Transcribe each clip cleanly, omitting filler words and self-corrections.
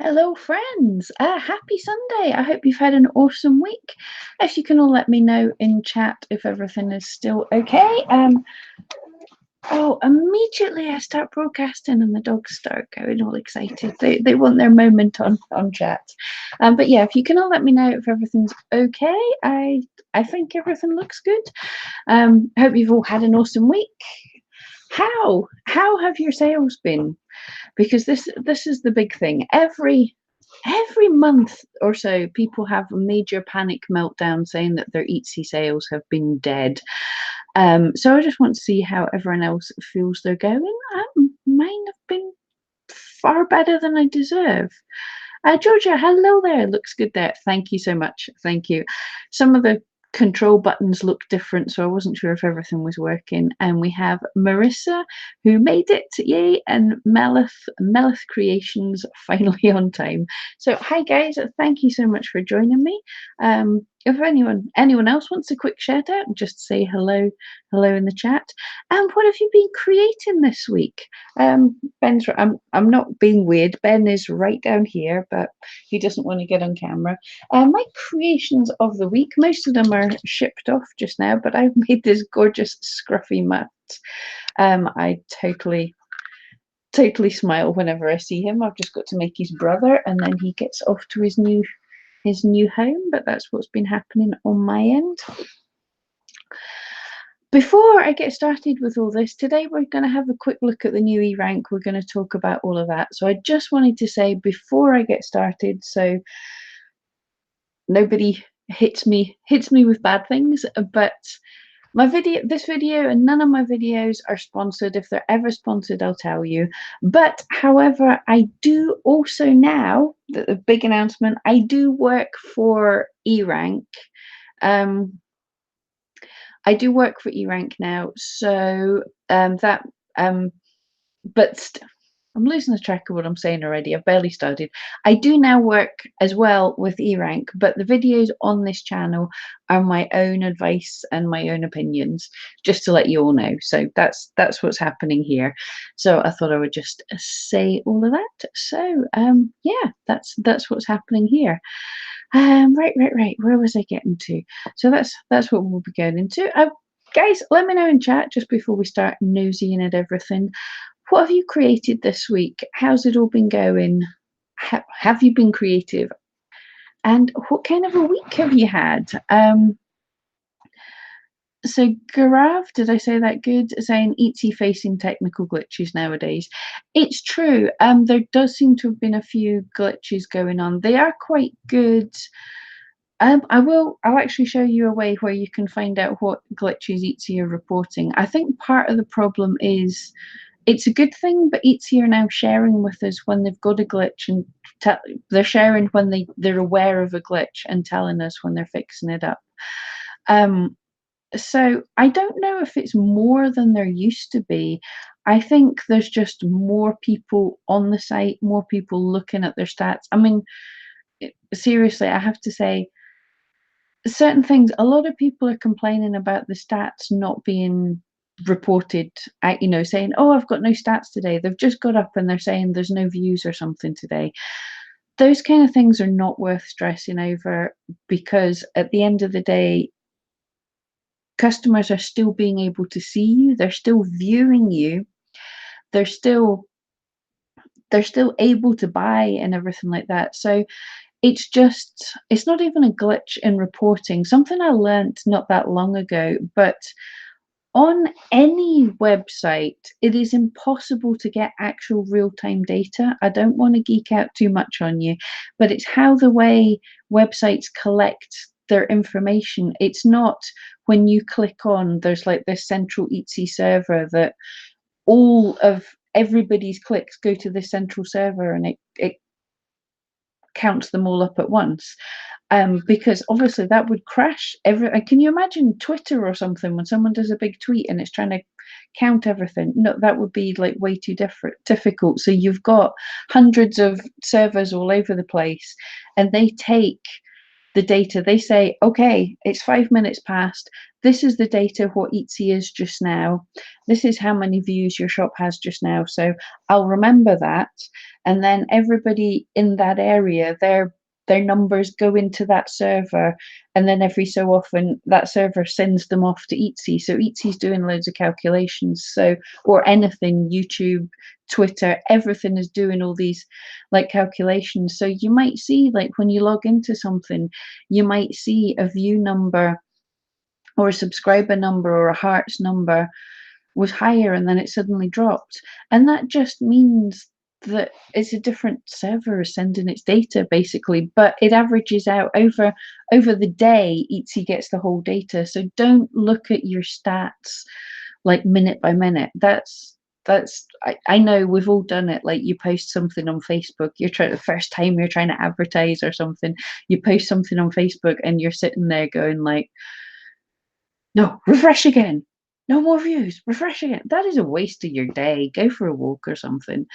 Hello, friends. Happy Sunday. I hope you've had an awesome week. If you can all let me know in chat if everything is still okay. Immediately I start broadcasting and the dogs start going all excited. They want their moment on chat. But yeah, if you can all let me know if everything's okay. I think everything looks good. Hope you've all had an awesome week. How have your sales been? Because this is the big thing. Every month or so, people have a major panic meltdown saying that their Etsy sales have been dead. So I just want to see how everyone else feels they're going. Mine have been far better than I deserve. Georgia, hello there. Looks good there. Thank you so much. Thank you. Some of the control buttons look different, so I wasn't sure if everything was working. And we have Marissa, who made it, yay, and Melith Creations finally on time. So hi guys, thank you so much for joining me. If anyone else wants a quick shout out, just say hello in the chat. And what have you been creating this week? Ben's I'm not being weird. Ben is right down here, but he doesn't want to get on camera. My creations of the week, most of them are shipped off just now, but I've made this gorgeous scruffy mat. I totally smile whenever I see him. I've just got to make his brother, and then he gets off to his new home. But that's what's been happening on my end. Before I get started with all this, today we're going to have a quick look at the new eRank. We're going to talk about all of that. So I just wanted to say before I get started, so nobody hits me with bad things, but this video and none of my videos are sponsored. If they're ever sponsored, I'll tell you. But however, I do also now, the big announcement, I do work for eRank. I do work for eRank now, so but I'm losing the track of what I'm saying already. I've barely started. I do now work as well with eRank, but the videos on this channel are my own advice and my own opinions, just to let you all know. So that's what's happening here. So I thought I would just say all of that. So yeah, that's what's happening here. Right. Where was I getting to? So that's what we'll be going into. Guys, let me know in chat just before we start nosying at everything. What have you created this week? How's it all been going? Have you been creative? And what kind of a week have you had? So Garav, did I say that good? Saying Etsy facing technical glitches nowadays. It's true. There does seem to have been a few glitches going on. They are quite good. I'll actually show you a way where you can find out what glitches Etsy are reporting. I think part of the problem is it's a good thing, but Etsy are now sharing with us when they've got a glitch, and they're sharing when they're aware of a glitch and telling us when they're fixing it up. So I don't know if it's more than there used to be. I think there's just more people on the site, more people looking at their stats. I mean, seriously, I have to say, certain things, a lot of people are complaining about the stats not being reported, saying, oh, I've got no stats today. They've just got up and they're saying there's no views or something today. Those kind of things are not worth stressing over, because at the end of the day, customers are still being able to see you. They're still viewing you. They're still able to buy and everything like that. So it's not even a glitch in reporting. Something I learned not that long ago, but on any website, it is impossible to get actual real-time data. I don't want to geek out too much on you, but it's how the way websites collect their information. It's not when you click on, there's like this central Etsy server that all of everybody's clicks go to the central server, and it counts them all up at once. Because obviously that would crash can you imagine Twitter or something when someone does a big tweet and it's trying to count everything? No, that would be like way too difficult. So you've got hundreds of servers all over the place, and they take the data. They say, okay, it's 5 minutes past. This is the data of what Etsy is just now. This is how many views your shop has just now. So I'll remember that. And then everybody in that area, their numbers go into that server, and then every so often that server sends them off to Etsy. So Etsy's doing loads of calculations. So, or anything, YouTube, Twitter, everything is doing all these like calculations. So you might see, like when you log into something, you might see a view number or a subscriber number or a hearts number was higher, and then it suddenly dropped. And that just means that it's a different server sending its data basically, but it averages out over the day. Etsy gets the whole data. So don't look at your stats like minute by minute. I know we've all done it. Like you post something on Facebook, you're trying the first time you're trying to advertise or something, you post something on Facebook and you're sitting there going like, no, refresh again. No more views. Refresh again. That is a waste of your day. Go for a walk or something.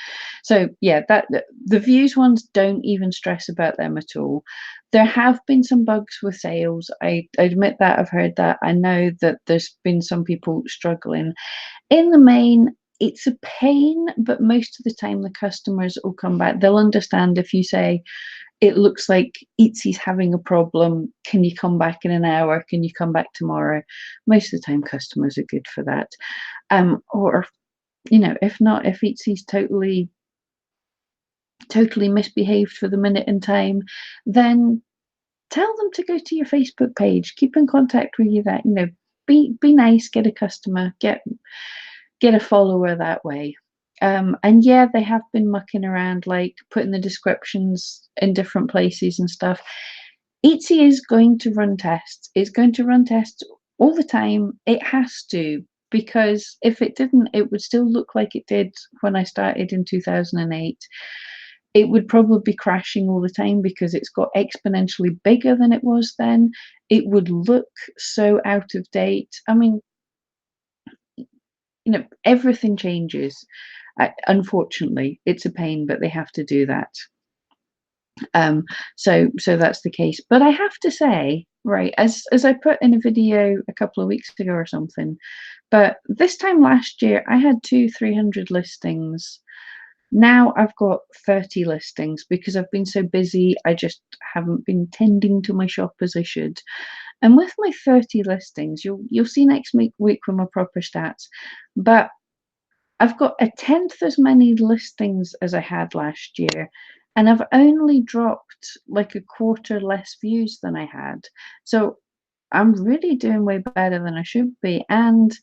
So yeah, that the views ones, don't even stress about them at all. There have been some bugs with sales. I admit that. I've heard that. I know that there's been some people struggling. In the main, it's a pain, but most of the time the customers will come back. They'll understand if you say, it looks like Etsy's having a problem. Can you come back in an hour? Can you come back tomorrow? Most of the time, customers are good for that. Or, if not, if Etsy's totally misbehaved for the minute and time, then tell them to go to your Facebook page. Keep in contact with you. That be nice. Get a customer. Get a follower that way. And yeah, they have been mucking around, like putting the descriptions in different places and stuff. Etsy is going to run tests. It's going to run tests all the time. It has to, because if it didn't, it would still look like it did when I started in 2008. It would probably be crashing all the time because it's got exponentially bigger than it was then. It would look so out of date. I mean, everything changes. Unfortunately, it's a pain, but they have to do that. So that's the case. But I have to say, right, as I put in a video a couple of weeks ago or something, but this time last year I had 300 listings. Now I've got 30 listings because I've been so busy. I just haven't been tending to my shop as I should. And with my 30 listings, you'll see next week with my proper stats, but I've got a tenth as many listings as I had last year, and I've only dropped like a quarter less views than I had. So I'm really doing way better than I should be. And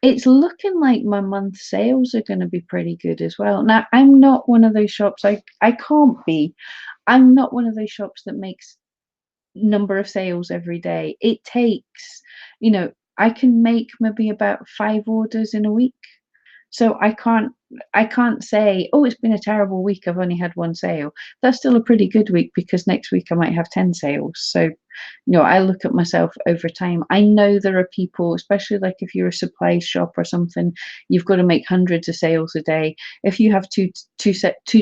it's looking like my month sales are going to be pretty good as well. Now, I'm not one of those shops, I can't be. I'm not one of those shops that makes number of sales every day. It takes, I can make maybe about 5 orders in a week. So I can't say, oh, it's been a terrible week, I've only had 1 sale. That's still a pretty good week because next week I might have 10 sales. So I look at myself over time. I know there are people, especially like if you're a supply shop or something, you've got to make hundreds of sales a day. If you have 2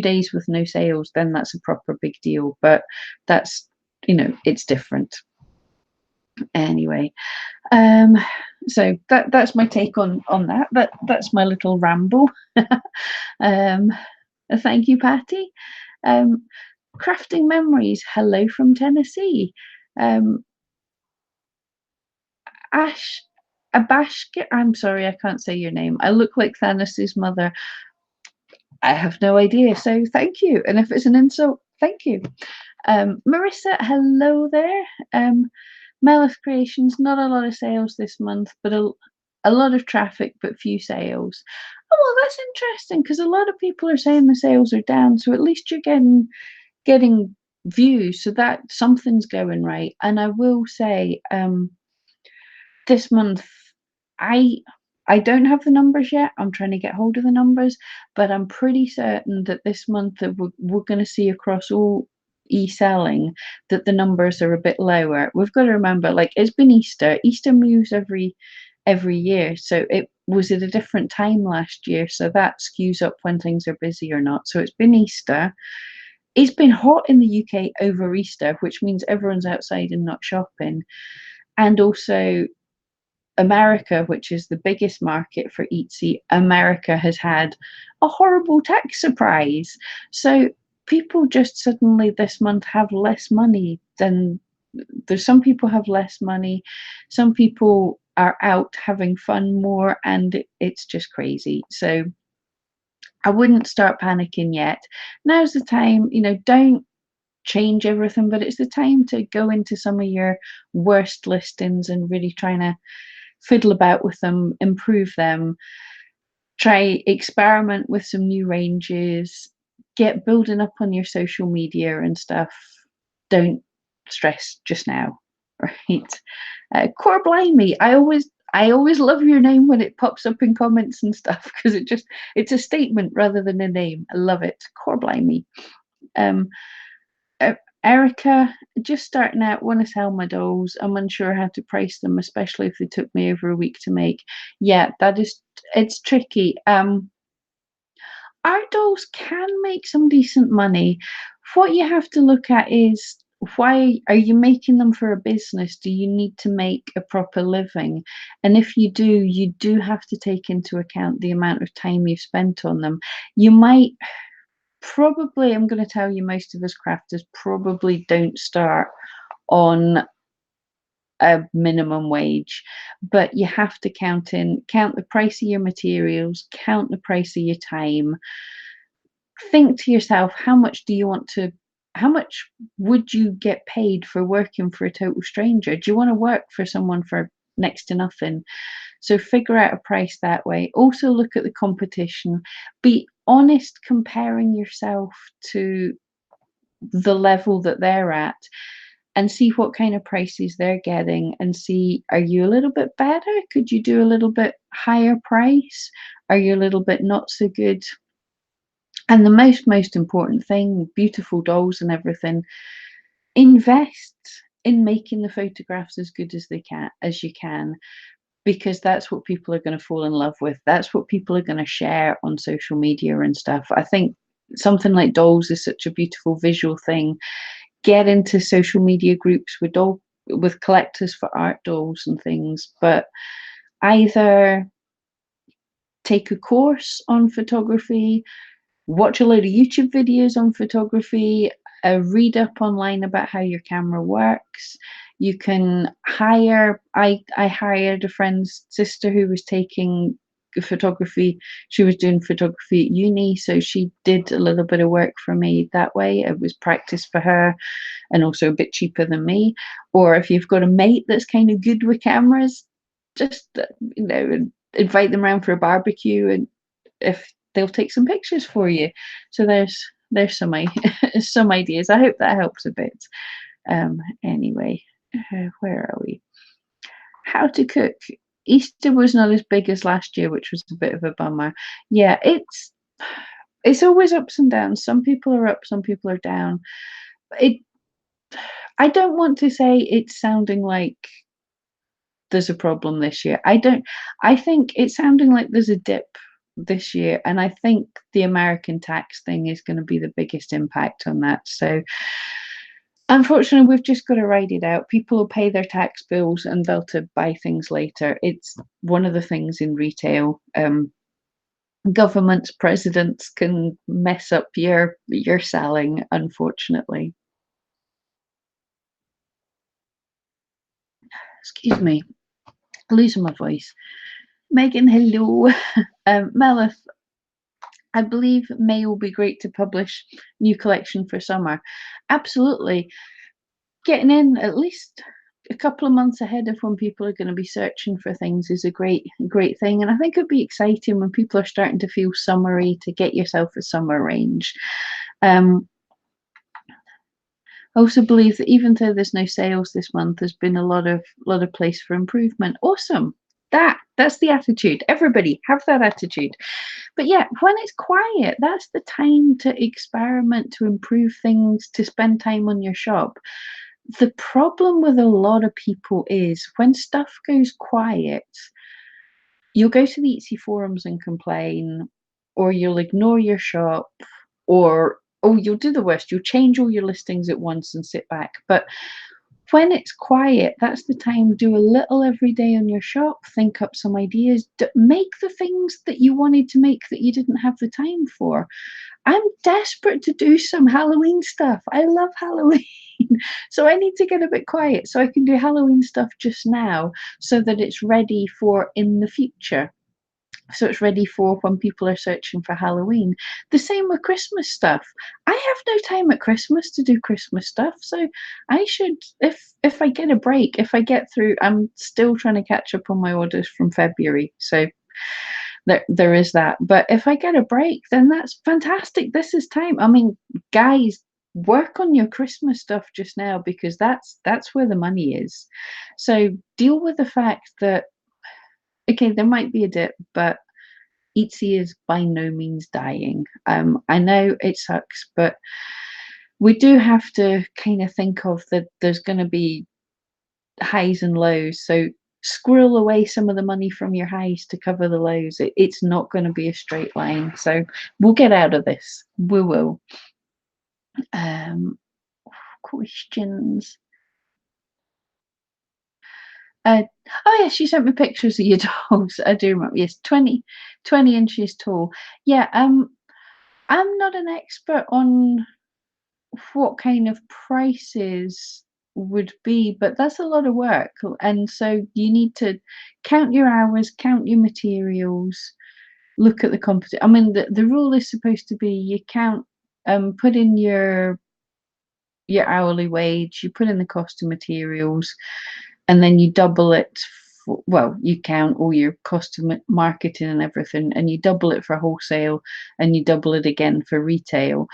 days with no sales, then that's a proper big deal. But that's, it's different. Anyway, so that's my take on that. That's my little ramble. Thank you, Patty. Crafting Memories, hello from Tennessee. Abashka, I'm sorry, I can't say your name. I look like Thanos' mother. I have no idea, so thank you. And if it's an insult, thank you. Marissa, hello there. Melith Creations, not a lot of sales this month, but a lot of traffic, but few sales. Oh, well, that's interesting because a lot of people are saying the sales are down, so at least you're getting views, so that something's going right. And I will say, this month, I don't have the numbers yet. I'm trying to get hold of the numbers, but I'm pretty certain that this month that we're going to see across all e-selling that the numbers are a bit lower. We've got to remember, like, it's been Easter. Easter moves every year, so it was at a different time last year, so that skews up when things are busy or not. So it's been Easter. it's been hot in the UK over Easter, which means everyone's outside and not shopping. And also America, which is the biggest market for Etsy, America has had a horrible tax surprise. So people just suddenly this month have less money than there's some people have less money, some people are out having fun more, and it's just crazy. So I wouldn't start panicking yet. Now's the time, don't change everything, but it's the time to go into some of your worst listings and really trying to fiddle about with them, improve them, try experiment with some new ranges, get building up on your social media and stuff. Don't stress just now, right? Core Blimey, I always love your name when it pops up in comments and stuff because it's a statement rather than a name. I love it. Core Blimey. Um, Erica, just starting out, want to sell my dolls. I'm unsure how to price them, especially if they took me over a week to make. Yeah, it's tricky. Our dolls can make some decent money. What you have to look at is, why are you making them for a business? Do you need to make a proper living? And if you do, you do have to take into account the amount of time you've spent on them. You might probably, I'm going to tell you, most of us crafters probably don't start on a minimum wage, but you have to count the price of your materials, count the price of your time. Think to yourself, how much would you get paid for working for a total stranger? Do you want to work for someone for next to nothing? So figure out a price that way. Also look at the competition. Be honest comparing yourself to the level that they're at, and see what kind of prices they're getting, and see, are you a little bit better? Could you do a little bit higher price? Are you a little bit not so good? And the most important thing, beautiful dolls and everything, invest in making the photographs as good as you can, because that's what people are going to fall in love with. That's what people are going to share on social media and stuff. I think something like dolls is such a beautiful visual thing. Get into social media groups with collectors for art dolls and things, but either take a course on photography, watch a load of YouTube videos on photography, read up online about how your camera works. You can hire, I hired a friend's sister who was taking photography. She was doing photography at uni, so she did a little bit of work for me that way. It was practice for her and also a bit cheaper than me. Or if you've got a mate that's kind of good with cameras, just invite them around for a barbecue, and if they'll take some pictures for you. So there's some some ideas. I hope that helps a bit. Anyway, where are we? How to cook. Easter was not as big as last year, which was a bit of a bummer. Yeah, it's always ups and downs. Some people are up, some people are down. I don't want to say it's sounding like there's a problem this year. I think it's sounding like there's a dip this year, and I think the American tax thing is going to be the biggest impact on that. So unfortunately, we've just got to ride it out. People will pay their tax bills and they'll to buy things later. It's one of the things in retail. Governments, presidents can mess up your selling, unfortunately. Excuse me, losing my voice. Megan, hello. Melith, I believe May will be great to publish new collection for summer. Absolutely. Getting in at least a couple of months ahead of when people are going to be searching for things is a great thing. And I think it'd be exciting when people are starting to feel summery to get yourself a summer range. I also believe that even though there's no sales this month, there's been a lot of place for improvement. Awesome. That's the attitude. Everybody have that attitude. But yeah, when it's quiet, that's the time to experiment, to improve things, to spend time on your shop. The problem with a lot of people is when stuff goes quiet, you'll go to the Etsy forums and complain, or you'll ignore your shop, or oh, you'll do the worst. You'll change all your listings at once and sit back. But when it's quiet, that's the time. Do a little every day on your shop, think up some ideas, make the things that you wanted to make that you didn't have the time for. I'm desperate to do some Halloween stuff. I love Halloween. So I need to get a bit quiet so I can do Halloween stuff just now so that it's ready for in the future. So it's ready for when people are searching for Halloween. The same with Christmas stuff. I have no time at Christmas to do Christmas stuff, so I should, if I get a break, if I get through, I'm still trying to catch up on my orders from February, so there is that. But if I get a break, then that's fantastic. This is time. I mean, guys, work on your Christmas stuff just now, because that's where the money is. So deal with the fact that, okay, there might be a dip, but Etsy is by no means dying. I know it sucks, but we do have to kind of think of that there's going to be highs and lows. So squirrel away some of the money from your highs to cover the lows. It's not going to be a straight line. So we'll get out of this. We will. Questions. Oh yeah, she sent me pictures of your dogs. I do remember. Yes, 20 inches tall. Yeah. I'm not an expert on what kind of prices would be, but that's a lot of work, and so you need to count your hours, count your materials, look at the competition. I mean, the rule is supposed to be you count, put in your hourly wage, you put in the cost of materials, and then you double it. Well, you count all your cost of marketing and everything, and you double it for wholesale, and you double it again for retail.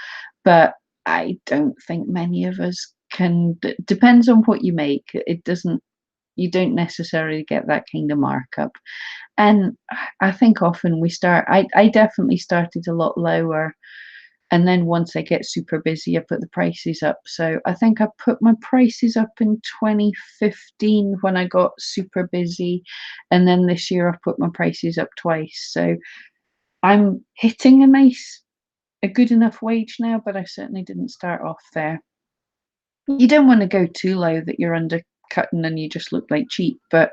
But I don't think many of us can. Depends on what you make. It doesn't. You don't necessarily get that kind of markup. And I think often we start. I definitely started a lot lower, and then once I get super busy, I put the prices up. So I think I put my prices up in 2015 when I got super busy, and then this year I put my prices up twice. So I'm hitting a good enough wage now, but I certainly didn't start off there. You don't want to go too low that you're undercutting and you just look like cheap, but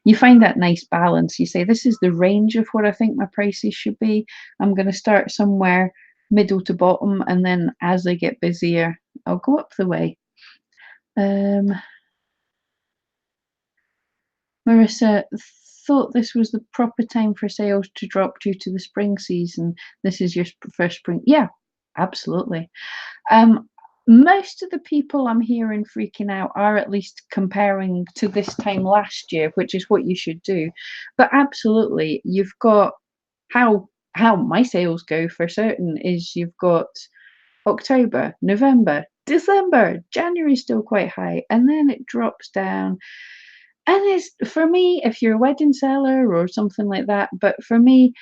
you find that nice balance. You say, this is the range of what I think my prices should be. I'm going to start somewhere middle to bottom, and then as I get busier, I'll go up the way. Marissa, thought this was the proper time for sales to drop due to the spring season. This is your first spring. Yeah, absolutely. Most of the people I'm hearing freaking out are at least comparing to this time last year, which is what you should do. But absolutely, you've got how my sales go for certain is you've got October, November, December, January still quite high, and then it drops down. And it's, for me, if you're a wedding seller or something like that, but for me,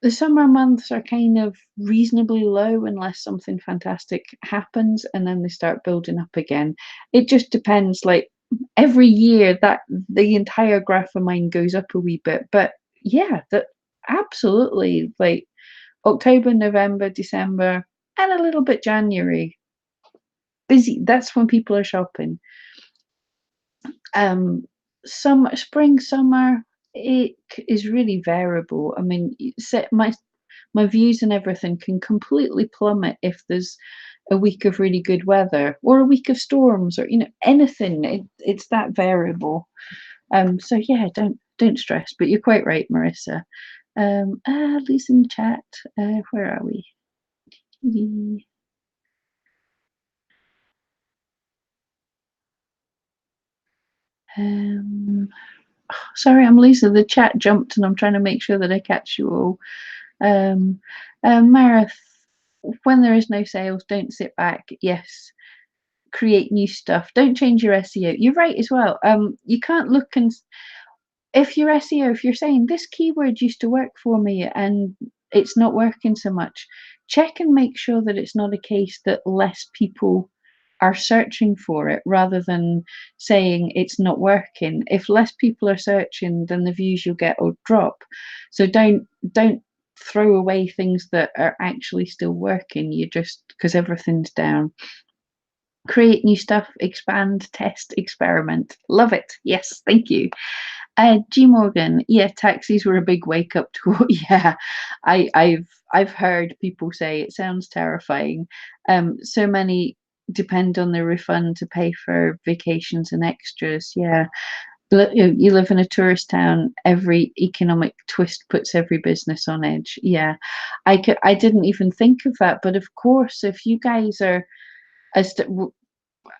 the summer months are kind of reasonably low unless something fantastic happens, and then they start building up again. It just depends. Like every year, that the entire graph of mine goes up a wee bit. But yeah, that absolutely, like October, November, December, and a little bit January. Busy. That's when people are shopping. Spring, summer, it is really variable. I mean, my views and everything can completely plummet if there's a week of really good weather or a week of storms, or anything. It's that variable. So yeah, don't stress. But you're quite right, Marissa. Lisa in the chat. Where are we? Sorry, I'm Lisa. The chat jumped, and I'm trying to make sure that I catch you all. Marith, when there is no sales, don't sit back. Yes, create new stuff. Don't change your SEO. You're right as well. You can't look and if your SEO, if you're saying this keyword used to work for me and it's not working so much, check and make sure that it's not a case that less people are searching for it rather than saying it's not working. If less people are searching, then the views you'll get will drop. So don't throw away things that are actually still working. You just, because everything's down. Create new stuff, expand, test, experiment. Love it. Yes, thank you. G Morgan, yeah, taxis were a big wake up call. Yeah, I've heard people say it sounds terrifying. So many depend on the refund to pay for vacations and extras. Yeah, you live in a tourist town. Every economic twist puts every business on edge. Yeah, I didn't even think of that, but of course, if you guys are as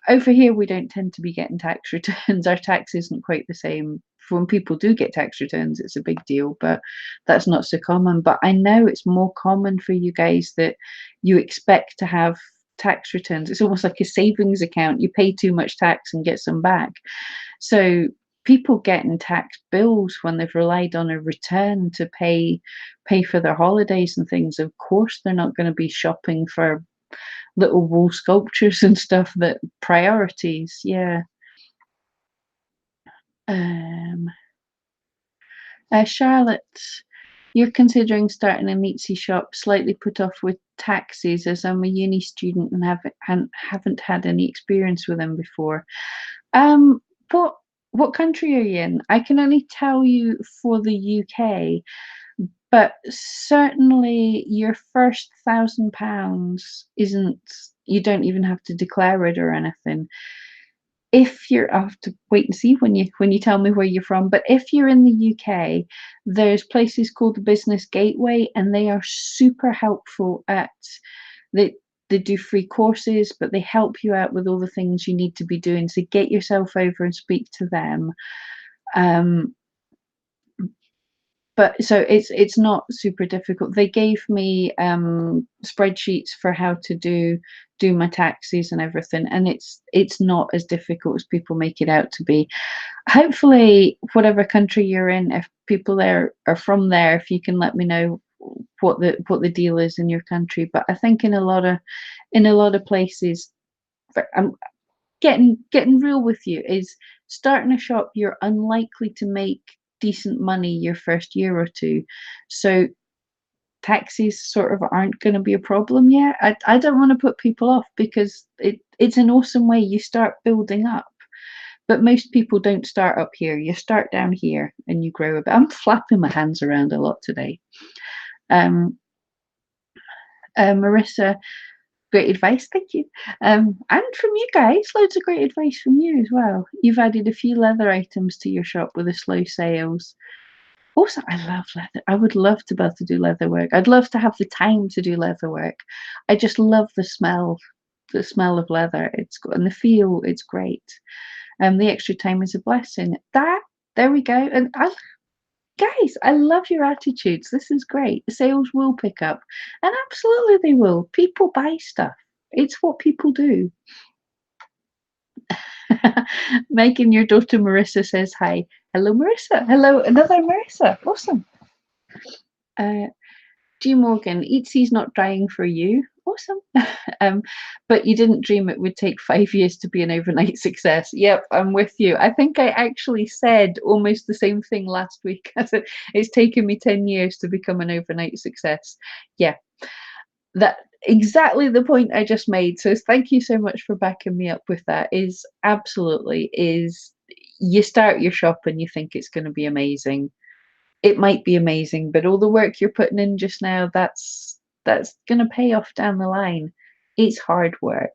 over here, we don't tend to be getting tax returns. Our tax isn't quite the same. When people do get tax returns, it's a big deal, but that's not so common. But I know it's more common for you guys that you expect to have tax returns. It's almost like a savings account. You pay too much tax and get some back. So people getting tax bills when they've relied on a return to pay for their holidays and things, of course they're not going to be shopping for little wall sculptures and stuff. That priorities. Yeah. um Charlotte, you're considering starting a Etsy shop, slightly put off with taxis as I'm a uni student and haven't had any experience with them before. um what what country are you in? I can only tell you for the UK, but certainly your first £1,000 isn't, you don't even have to declare it or anything. If you're, I'll have to wait and see when you tell me where you're from, but if you're in the UK, there's places called the Business Gateway, and they are super helpful at, they do free courses, but they help you out with all the things you need to be doing. So get yourself over and speak to them. um but so it's not super difficult. They gave me spreadsheets for how to do my taxes and everything, and it's not as difficult as people make it out to be. Hopefully, whatever country you're in, if people there are from there, if you can let me know what the deal is in your country. But I think in a lot of places, I'm getting real with you, is starting a shop, you're unlikely to make decent money your first year or two. So taxis sort of aren't going to be a problem yet. I don't want to put people off, because it's an awesome way you start building up. But most people don't start up here. You start down here and you grow a bit. I'm flapping my hands around a lot today. um Marissa, great advice, thank you. And from you guys, loads of great advice from you as well. You've added a few leather items to your shop with the slow sales. Also, I love leather. I would love to be able to do leather work. I'd love to have the time to do leather work. I just love the smell of leather. It's got, and the feel. It's great. The extra time is a blessing. There we go. And guys, I love your attitudes. This is great. The sales will pick up, and absolutely they will. People buy stuff. It's what people do. Megan, your daughter Marissa says hi. Hello, Marissa. Hello, another Marissa. Awesome. G Morgan, Etsy's not dying for you. Awesome. But you didn't dream it would take 5 years to be an overnight success. Yep, I'm with you. I think I actually said almost the same thing last week. I said it's taken me 10 years to become an overnight success. Yeah, that exactly the point I just made. So thank you so much for backing me up with that. Is absolutely is you start your shop and you think it's going to be amazing. It might be amazing, but all the work you're putting in just now, that's going to pay off down the line. It's hard work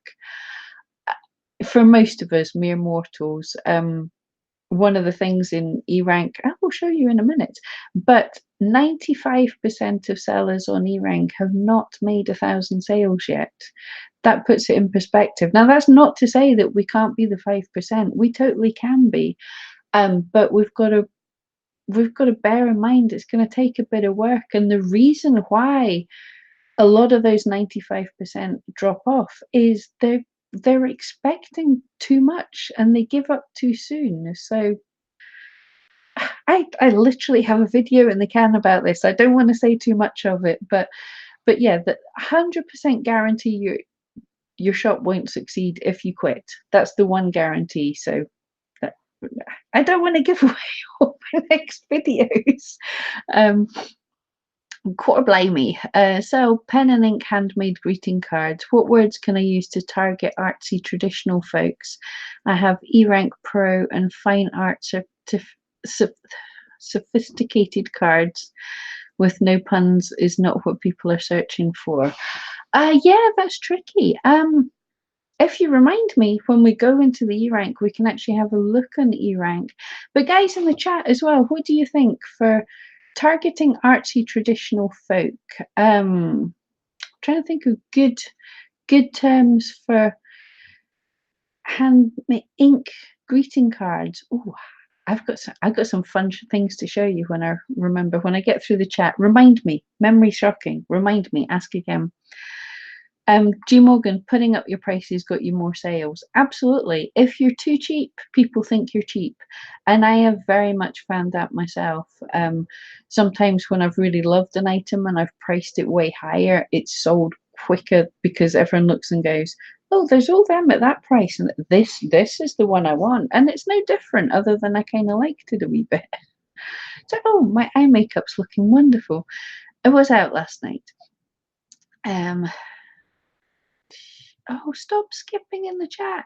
for most of us mere mortals. One of the things in eRank, I will show you in a minute, but 95% of sellers on eRank have not made 1,000 sales yet. That puts it in perspective. Now, that's not to say that we can't be the 5%. We totally can be, but we've got to bear in mind it's going to take a bit of work. And the reason why a lot of those 95% drop off is they're expecting too much and they give up too soon. So I literally have a video in the can about this. I don't want to say too much of it, but yeah, that 100% guarantee your shop won't succeed if you quit. That's the one guarantee. So that, I don't want to give away all my next videos. Quarter blimey. So pen and ink handmade greeting cards. What words can I use to target artsy traditional folks? I have eRank Pro and fine art sophisticated cards with no puns is not what people are searching for. Yeah, that's tricky. If you remind me when we go into the eRank, we can actually have a look on eRank. But guys in the chat as well, what do you think for targeting artsy traditional folk? Trying to think of good terms for hand ink greeting cards. Oh, I've got some fun things to show you when I remember, when I get through the chat. Remind me, memory shocking. Remind me, ask again. G Morgan, putting up your prices got you more sales. Absolutely. If you're too cheap, people think you're cheap. And I have very much found that myself. Sometimes when I've really loved an item and I've priced it way higher, it's sold quicker because everyone looks and goes, oh, there's all them at that price, and this is the one I want. And it's no different other than I kind of liked it a wee bit. So, oh, my eye makeup's looking wonderful. I was out last night. Oh, stop skipping in the chat.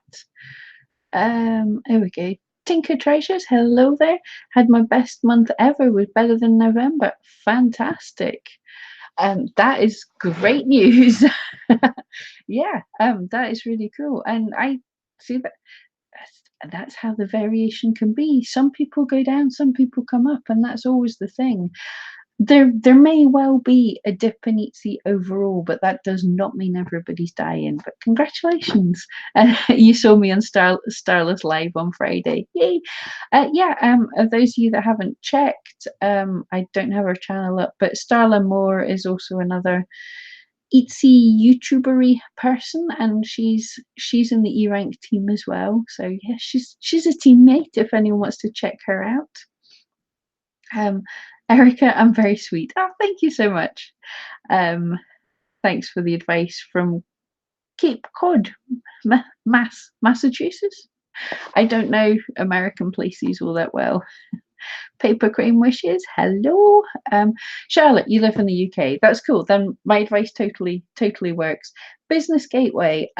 There we go. Tinker Treasures, hello there. Had my best month ever, was better than November. Fantastic. That is great news. Yeah, that is really cool. And I see that's how the variation can be. Some people go down, some people come up, and that's always the thing. There may well be a dip in Etsy overall, but that does not mean everybody's dying. But congratulations. You saw me on Starless Live on Friday. Yay. Yeah, those of you that haven't checked, I don't have her channel up, but Starla Moore is also another Etsy YouTubery person, and she's in the eRank team as well. So yeah, she's a teammate if anyone wants to check her out. Erica, I'm very sweet. Oh, thank you so much. Thanks for the advice from Cape Cod, Massachusetts. I don't know American places all that well. Paper Cream Wishes, hello. Charlotte, you live in the UK. That's cool. Then my advice totally works. Business Gateway.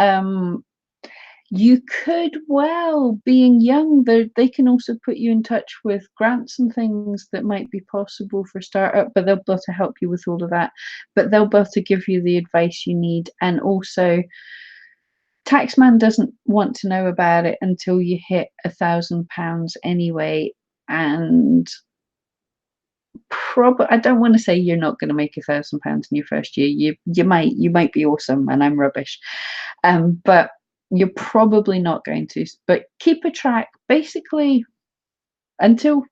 You could, well, being young, they can also put you in touch with grants and things that might be possible for startup, but they'll be able to help you with all of that. But they'll be able to give you the advice you need. And also, Taxman doesn't want to know about it until you hit £1,000 anyway. And I don't want to say you're not going to make £1,000 in your first year. You might be awesome, and I'm rubbish. But you're probably not going to. But keep a track, basically, until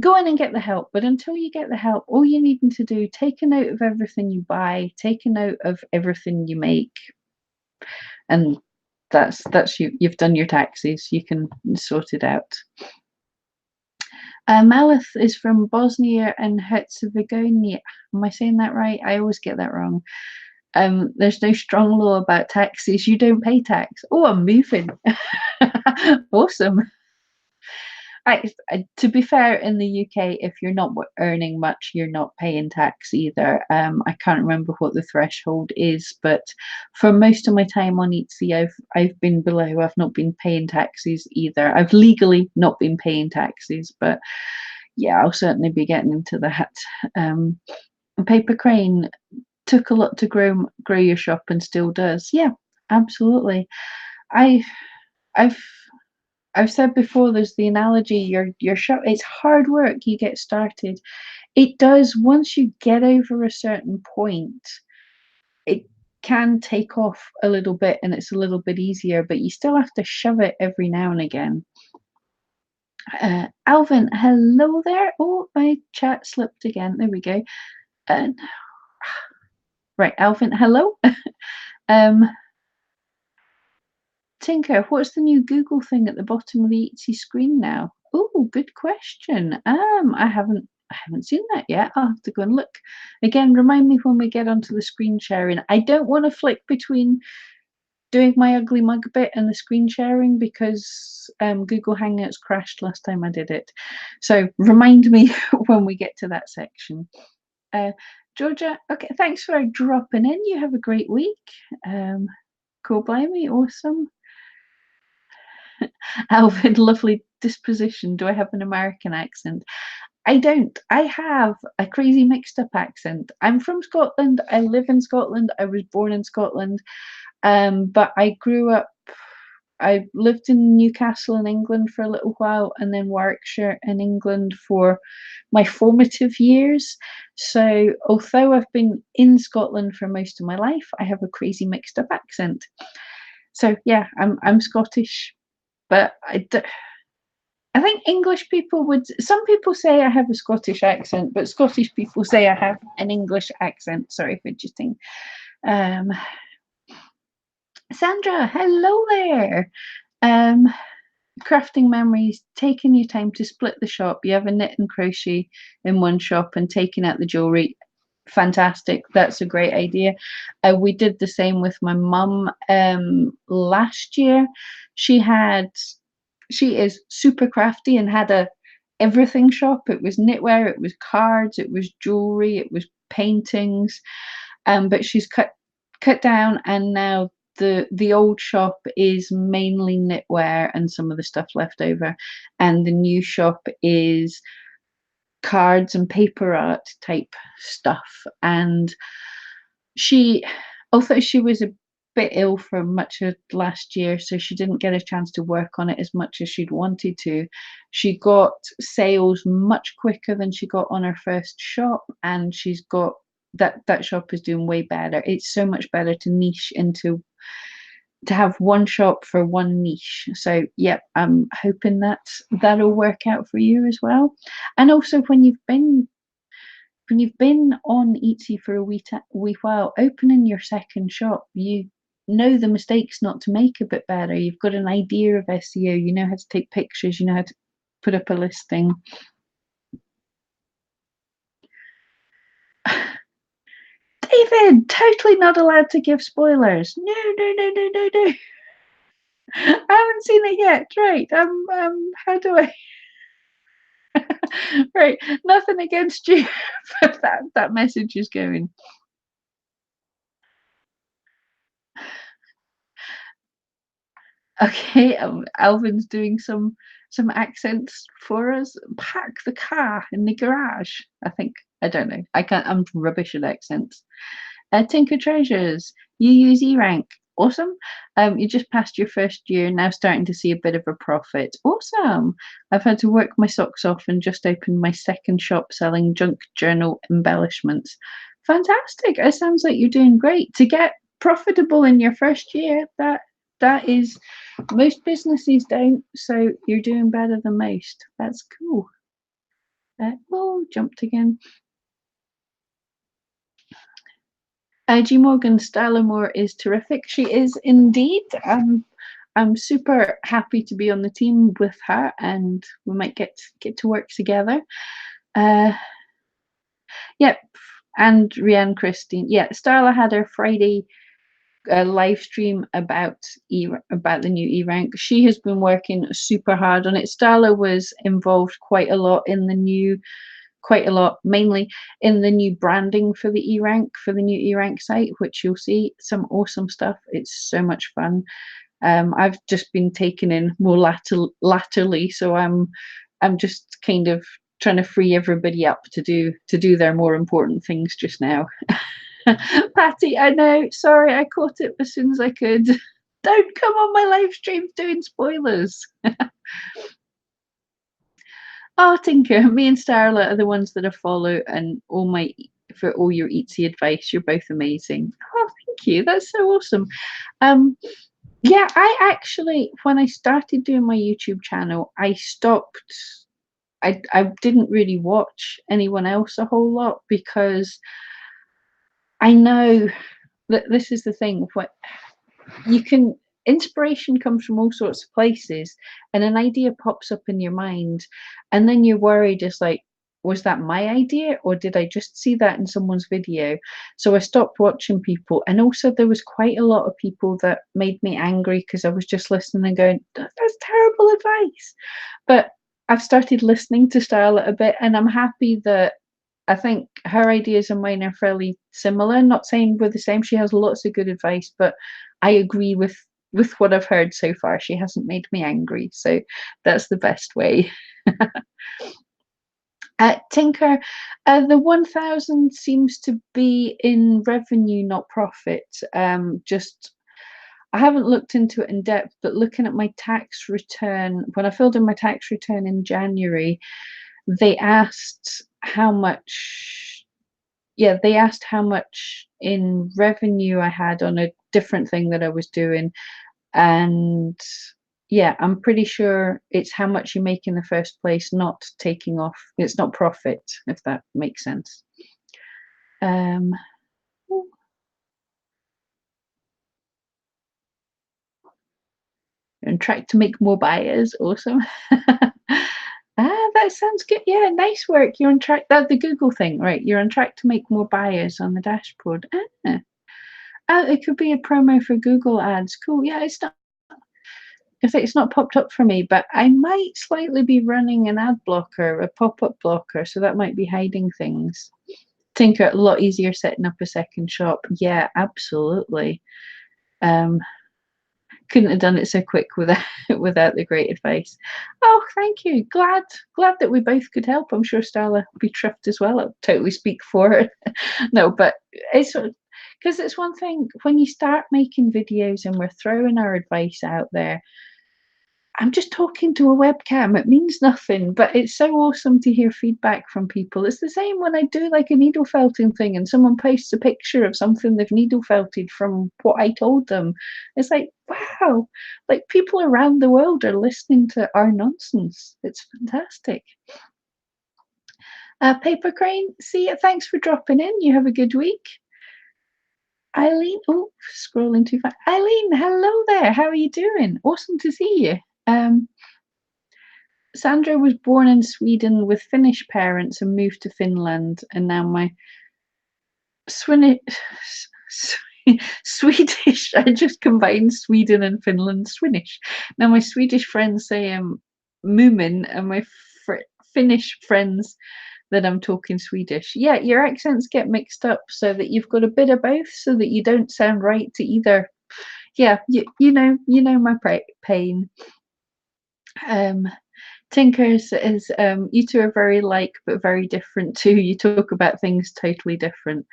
go in and get the help. But until you get the help, all you need to do, take a note of everything you buy, take a note of everything you make, and that's you. You've done your taxes. You can sort it out. Malith is from Bosnia and Herzegovina. Am I saying that right? I always get that wrong. There's no strong law about taxes. You don't pay tax. Oh, I'm moving. Awesome. To be fair, in the UK, if you're not earning much, you're not paying tax either. I can't remember what the threshold is, but for most of my time on Etsy, I've been below. I've not been paying taxes either. I've legally not been paying taxes, but yeah, I'll certainly be getting into that. Paper Crane took a lot to grow your shop and still does. Yeah, absolutely. I've said before, there's the analogy, your shop, it's hard work, you get started. It does, once you get over a certain point, it can take off a little bit and it's a little bit easier, but you still have to shove it every now and again. Alvin, hello there. Oh, my chat slipped again. There we go. Right, Alvin, hello. Tinker, what's the new Google thing at the bottom of the Etsy screen now? Oh, good question. I haven't seen that yet. I'll have to go and look. Again, remind me when we get onto the screen sharing. I don't want to flick between doing my ugly mug bit and the screen sharing because Google Hangouts crashed last time I did it. So remind me when we get to that section. Georgia, okay, thanks for dropping in. You have a great week. Cool, blimey, awesome. Alvin, lovely disposition. Do I have an American accent? I don't. I have a crazy mixed up accent. I'm from Scotland. I live in Scotland. I was born in Scotland. But I grew up, I lived in Newcastle in England for a little while and then Warwickshire in England for my formative years. So although I've been in Scotland for most of my life, I have a crazy mixed up accent. So yeah, I'm Scottish, but I think English people would, some people say I have a Scottish accent, but Scottish people say I have an English accent. Sorry, fidgeting. Um, Sandra, hello there. Um, Crafting memories, taking your time to split the shop. You have a knit and crochet in one shop and taking out the jewelry. Fantastic. That's a great idea. We did the same with my mum last year. She is super crafty and had a everything shop. It was knitwear, it was cards, it was jewelry, it was paintings. But she's cut down and now the old shop is mainly knitwear and some of the stuff left over, and the new shop is cards and paper art type stuff. And she, although she was a bit ill for much of last year, so she didn't get a chance to work on it as much as she'd wanted to, she got sales much quicker than she got on her first shop, and she's got that shop is doing way better. It's so much better to niche into, to have one shop for one niche. So yeah, I'm hoping that that'll work out for you as well. And also when you've been on Etsy for a wee while, opening your second shop, you know the mistakes not to make a bit better. You've got an idea of SEO, you know how to take pictures, you know how to put up a listing. David, totally not allowed to give spoilers. No, no, no, no, no, no. I haven't seen it yet. Right. How do I right, nothing against you, but that message is going. Okay, Alvin's doing some accents for us. Park the car in the garage. I think, I don't know. I can't. I'm rubbish at accents. Tinker Treasures. You use eRank. Awesome. You just passed your first year, now starting to see a bit of a profit. Awesome. I've had to work my socks off and just opened my second shop selling junk journal embellishments. Fantastic. It sounds like you're doing great. To get profitable in your first year, that is, most businesses don't, so you're doing better than most. That's cool. Oh, jumped again. G. Morgan Stylemore is terrific. She is indeed. I'm super happy to be on the team with her, and we might get to work together. Yep, and Rianne Christine. Yeah, Starla had her Friday live stream about the new eRank. She has been working super hard on it. Starla was involved quite a lot in the new, mainly in the new branding for the eRank, for the new eRank site, which you'll see some awesome stuff. It's so much fun. I've just been taken in more latterly, so I'm just kind of trying to free everybody up to do their more important things just now. Patty, I know, sorry, I caught it as soon as I could. Don't come on my live streams doing spoilers. Oh, Tinker, me and Starla are the ones that I follow, and for all your Etsy advice. You're both amazing. Oh, thank you. That's so awesome. Yeah, I actually, when I started doing my YouTube channel, I stopped. I didn't really watch anyone else a whole lot because I know that this is the thing. What you can, inspiration comes from all sorts of places, and an idea pops up in your mind, and then you're worried, it's like, was that my idea or did I just see that in someone's video? So I stopped watching people, and also there was quite a lot of people that made me angry because I was just listening and going, that's terrible advice. But I've started listening to Starla a bit, and I'm happy that I think her ideas and mine are fairly similar. Not saying we're the same. She has lots of good advice, but I agree with what I've heard so far. She hasn't made me angry, so that's the best way. Tinker, the 1,000 seems to be in revenue, not profit. Just I haven't looked into it in depth, but looking at my tax return, when I filled in my tax return in January, they asked how much, yeah, they asked how much in revenue I had on a different thing that I was doing. And yeah, I'm pretty sure it's how much you make in the first place, not taking off. It's not profit, if that makes sense. Um, and track to make more buyers. Awesome. That sounds good. Yeah, nice work. You're on track. That's the Google thing, right? You're on track to make more buyers on the dashboard. It could be a promo for Google ads. Cool. Yeah, it's not popped up for me, but I might slightly be running an ad blocker, a pop-up blocker, so that might be hiding things. Tinker, a lot easier setting up a second shop. Yeah, absolutely. Couldn't have done it so quick without without the great advice. Oh, thank you. Glad that we both could help. I'm sure Starla will be chuffed as well. I'll totally speak for her. No, but it's because it's one thing when you start making videos and we're throwing our advice out there. I'm just talking to a webcam. It means nothing, but it's so awesome to hear feedback from people. It's the same when I do like a needle felting thing and someone posts a picture of something they've needle felted from what I told them. It's like, wow, like people around the world are listening to our nonsense. It's fantastic. Paper Crane, see you. Thanks for dropping in. You have a good week. Eileen, oh, scrolling too fast. Eileen, hello there. How are you doing? Awesome to see you. Sandra was born in Sweden with Finnish parents and moved to Finland, and now my Swedish. I just combined Sweden and Finland. Swedish. Now my Swedish friends say Moomin, and my Finnish friends that I'm talking Swedish. Yeah, your accents get mixed up so that you've got a bit of both, so that you don't sound right to either. Yeah, you know my pain. Tinkers is you two are very like but very different too. You talk about things totally different.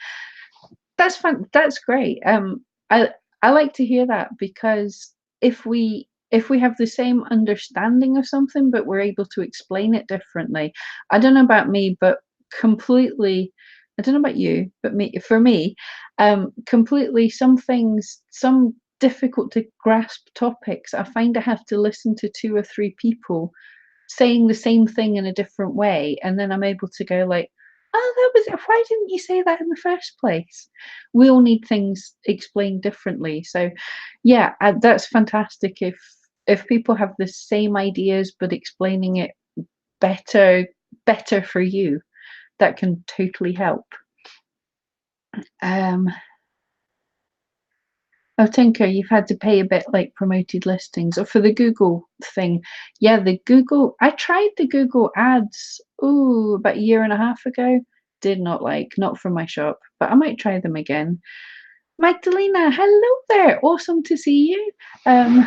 That's fun. That's great. I like to hear that, because if we have the same understanding of something but we're able to explain it differently. I don't know about me, but completely. I don't know about you, but for me, completely some things, some difficult to grasp topics, I find I have to listen to two or three people saying the same thing in a different way, and then I'm able to go like, oh, that was it. Why didn't you say that in the first place? We all need things explained differently. So yeah, that's fantastic if people have the same ideas but explaining it better for you. That can totally help. Oh, Tinker, you've had to pay a bit like promoted listings or for the Google thing. Yeah, I tried the Google ads, about a year and a half ago. Did not like, not for my shop, but I might try them again. Magdalena, hello there. Awesome to see you. No,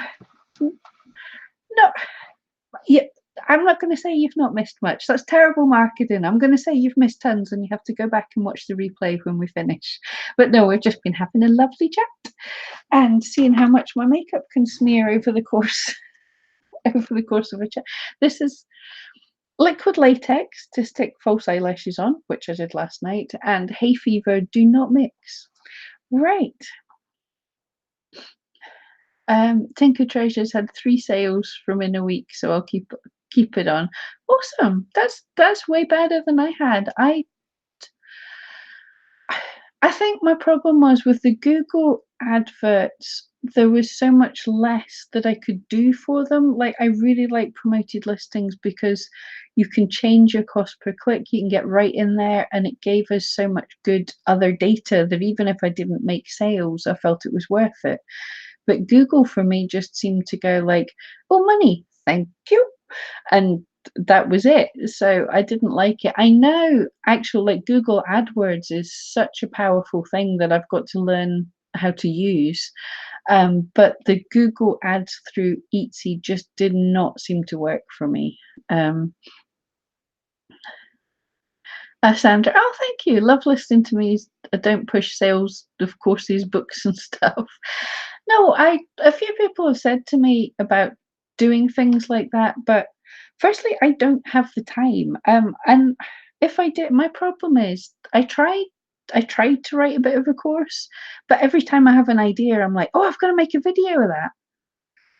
yeah, I'm not going to say you've not missed much. That's terrible marketing. I'm going to say you've missed tons and you have to go back and watch the replay when we finish. But no, we've just been having a lovely chat and seeing how much my makeup can smear over the course of a chat. This is liquid latex to stick false eyelashes on, which I did last night, and hay fever do not mix. Right. Tinker Treasures had 3 sales from in a week, so I'll keep it on. Awesome. That's way better than I had. I think my problem was with the Google adverts, there was so much less that I could do for them. Like, I really like promoted listings because you can change your cost per click, you can get right in there, and it gave us so much good other data that even if I didn't make sales, I felt it was worth it. But Google for me just seemed to go like, oh, money, thank you. And that was it. So I didn't like it. I know actual like Google AdWords is such a powerful thing that I've got to learn how to use. But the Google ads through Etsy just did not seem to work for me. Sandra, oh, thank you. Love listening to me. I don't push sales of courses, books, and stuff. No, a few people have said to me about doing things like that, but firstly, I don't have the time. And if I did, my problem is I tried to write a bit of a course, but every time I have an idea, I'm like, oh, I've got to make a video of that.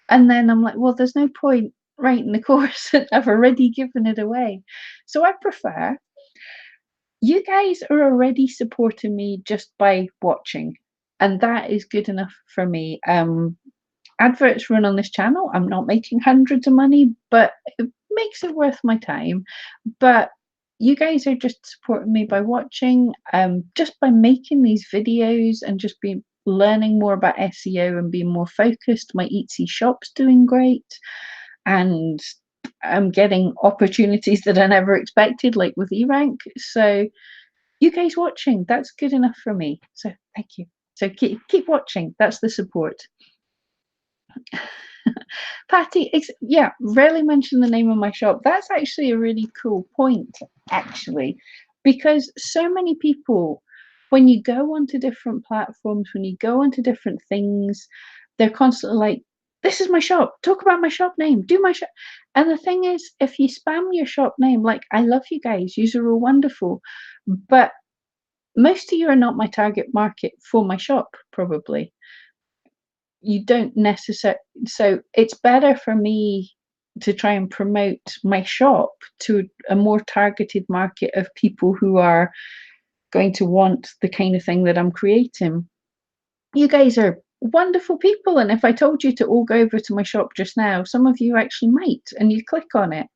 And then I'm like, well, there's no point writing the course. I've already given it away. So I prefer you guys are already supporting me just by watching, and that is good enough for me. Adverts run on this channel. I'm not making hundreds of money, but it makes it worth my time. But you guys are just supporting me by watching, just by making these videos and just be learning more about SEO and being more focused. My Etsy shop's doing great, and I'm getting opportunities that I never expected, like with eRank. So you guys watching, that's good enough for me. So thank you. So keep watching. That's the support. Patty, yeah, rarely mention the name of my shop. That's actually a really cool point, actually, because so many people, when you go onto different platforms, when you go onto different things, they're constantly like, this is my shop, talk about my shop name, do my shop. And the thing is, if you spam your shop name, like, I love you guys, you are all wonderful, but most of you are not my target market for my shop, probably. You don't necessarily, so it's better for me to try and promote my shop to a more targeted market of people who are going to want the kind of thing that I'm creating. You guys are wonderful people, and if I told you to all go over to my shop just now, some of you actually might, and you click on it,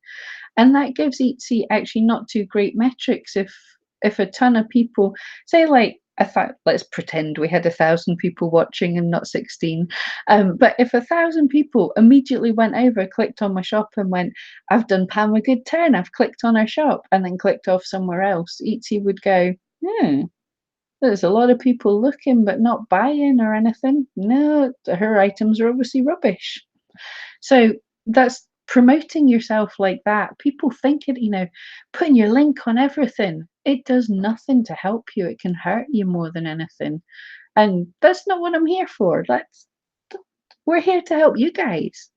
and that gives Etsy actually not too great metrics. If a ton of people say, like, I thought, let's pretend we had 1,000 people watching and not 16, but if 1,000 people immediately went over, clicked on my shop and went, I've done Pam a good turn, I've clicked on her shop, and then clicked off somewhere else, Etsy would go, there's a lot of people looking but not buying or anything. No, her items are obviously rubbish. So that's promoting yourself like that. People think it, putting your link on everything, it does nothing to help you. It can hurt you more than anything. And that's not what I'm here for. We're here to help you guys.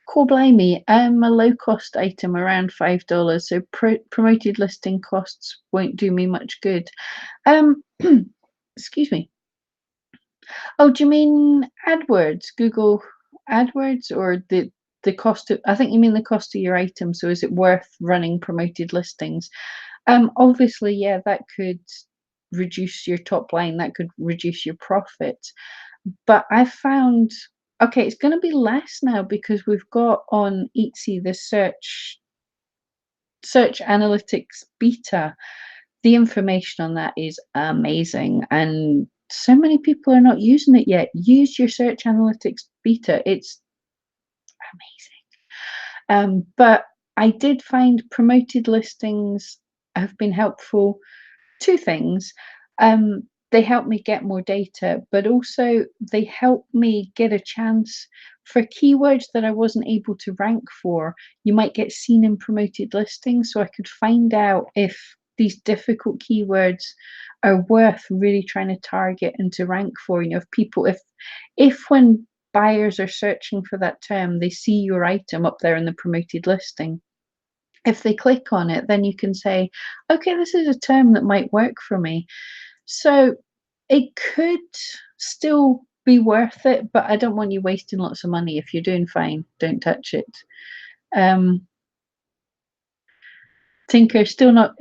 Call Blimey, a low cost item around $5, so promoted listing costs won't do me much good. Excuse me. Oh, do you mean AdWords, Google AdWords, or the cost of, I think you mean the cost of your item. So is it worth running promoted listings? Obviously, yeah, that could reduce your top line, that could reduce your profit. But I found, okay, it's going to be less now because we've got on Etsy the search analytics beta. The information on that is amazing, and so many people are not using it yet. Use your search analytics beta. It's amazing. But I did find promoted listings have been helpful. Two things. They help me get more data, but also they help me get a chance for keywords that I wasn't able to rank for. You might get seen in promoted listings, so I could find out if these difficult keywords are worth really trying to target and to rank for. If people, if when buyers are searching for that term, they see your item up there in the promoted listing, if they click on it, then you can say, okay, this is a term that might work for me. So it could still be worth it, but I don't want you wasting lots of money. If you're doing fine, don't touch it. Tinker, still not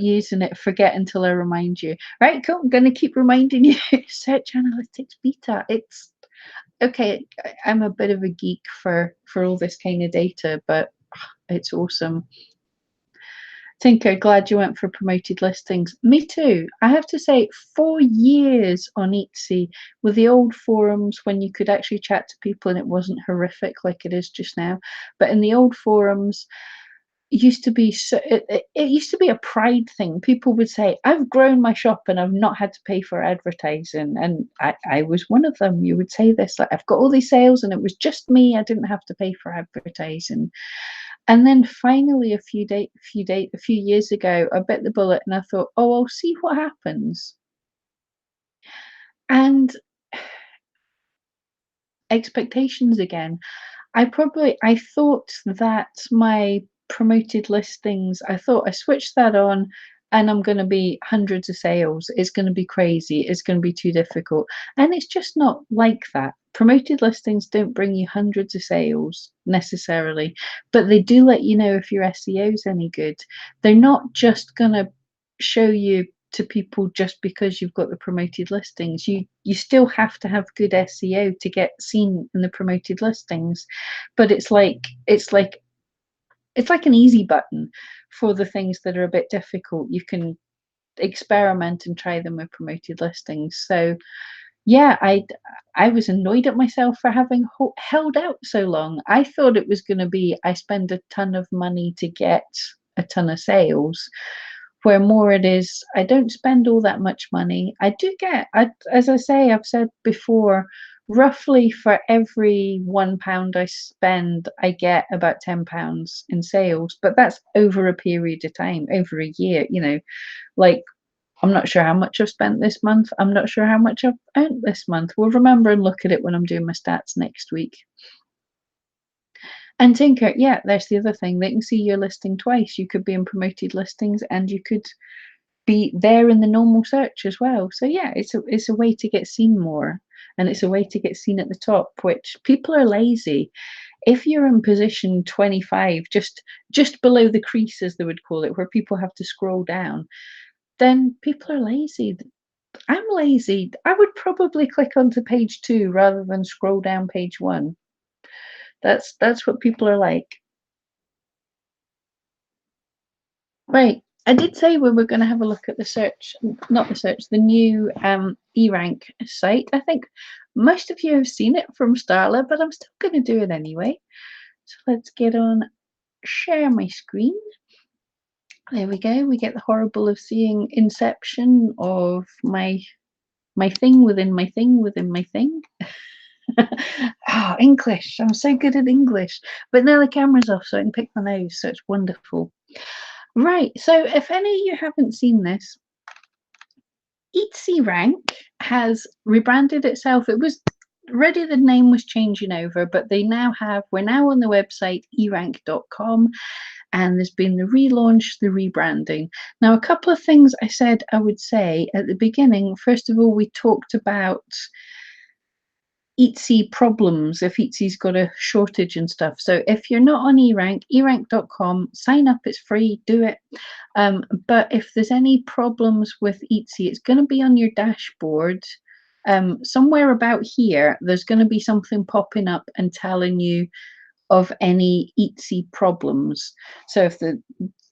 using it. Forget until I remind you. Right, cool. I'm going to keep reminding you. Search Analytics Beta. It's okay. I'm a bit of a geek for all this kind of data, but it's awesome. Tinker, glad you went for promoted listings. Me too. I have to say, for years on Etsy, with the old forums when you could actually chat to people and it wasn't horrific like it is just now, but in the old forums, it used to be it used to be a pride thing. People would say, I've grown my shop and I've not had to pay for advertising. And I was one of them. You would say this, like, I've got all these sales and it was just me. I didn't have to pay for advertising. And then finally, a few years ago, I bit the bullet and I thought, oh, I'll see what happens. And expectations again. I thought that my promoted listings, I thought I switched that on and I'm going to be hundreds of sales. It's going to be crazy. It's going to be too difficult. And it's just not like that. Promoted listings don't bring you hundreds of sales necessarily, but they do let you know if your SEO is any good. They're not just going to show you to people just because you've got the promoted listings. You still have to have good SEO to get seen in the promoted listings, but it's like an easy button for the things that are a bit difficult. You can experiment and try them with promoted listings. So yeah, I was annoyed at myself for having held out so long. I thought it was going to be I spend a ton of money to get a ton of sales, where more it is I don't spend all that much money. I do get, as I say, I've said before, roughly for every £1 I spend, I get about £10 in sales, but that's over a period of time, over a year, like I'm not sure how much I've spent this month. I'm not sure how much I've earned this month. We'll remember and look at it when I'm doing my stats next week. And Tinker, yeah, there's the other thing. They can see your listing twice. You could be in promoted listings and you could be there in the normal search as well. So yeah, it's a way to get seen more, and it's a way to get seen at the top, which people are lazy. If you're in position 25, just below the crease, as they would call it, where people have to scroll down, then people are lazy. I'm lazy. I would probably click onto page 2 rather than scroll down page 1. That's what people are like. Right. I did say we were going to have a look at the search, not the search, the new eRank site. I think most of you have seen it from Starla, but I'm still going to do it anyway. So let's get on, share my screen. There we go. We get the horrible of seeing inception of my thing within my thing within my thing. Oh, English. I'm so good at English. But now the camera's off, so I can pick my nose, so it's wonderful. Right, so if any of you haven't seen this, EtsyRank has rebranded itself. It was already, the name was changing over, but we're now on the website eRank.com, and there's been the relaunch, the rebranding. Now, a couple of things I said I would say at the beginning. First of all, we talked about Etsy problems, if Etsy's got a shortage and stuff. So if you're not on eRank, eRank.com, sign up, it's free, do it. But if there's any problems with Etsy, it's going to be on your dashboard. Somewhere about here, there's going to be something popping up and telling you of any Etsy problems. So if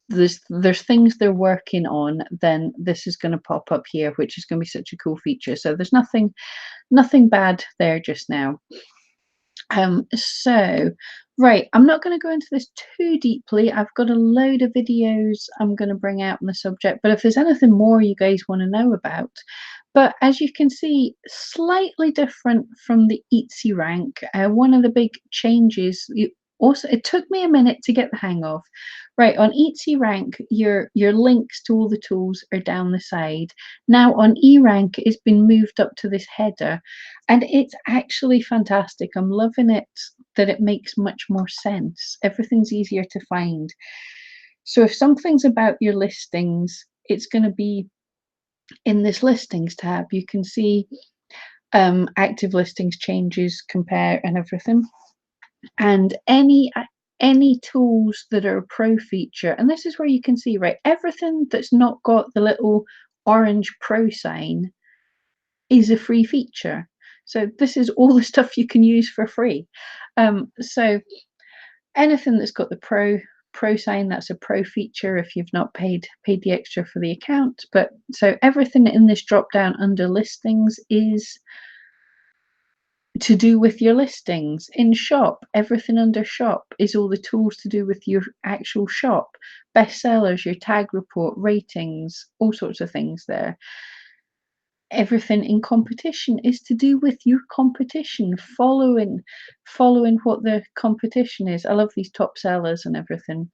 there's things they're working on, then this is going to pop up here, which is going to be such a cool feature. So there's nothing bad there just now. So right, I'm not going to go into this too deeply. I've got a load of videos I'm going to bring out on the subject, but if there's anything more you guys want to know about. But as you can see, slightly different from the EtsyRank. One of the big changes, it took me a minute to get the hang of. Right, on EtsyRank, your links to all the tools are down the side. Now on eRank, it's been moved up to this header, and it's actually fantastic. I'm loving it, that it makes much more sense. Everything's easier to find. So if something's about your listings, it's going to be in this listings tab. You can see active listings, changes, compare, and everything. And any tools that are a pro feature, and this is where you can see, right, everything that's not got the little orange pro sign is a free feature. So this is all the stuff you can use for free. So anything that's got the pro pro sign, that's a pro feature if you've not paid the extra for the account. But so everything in this drop down under listings is to do with your listings. In shop, everything under shop is all the tools to do with your actual shop, bestsellers, your tag report, ratings, all sorts of things there. Everything in competition is to do with your competition, following what the competition is. I love these top sellers and everything.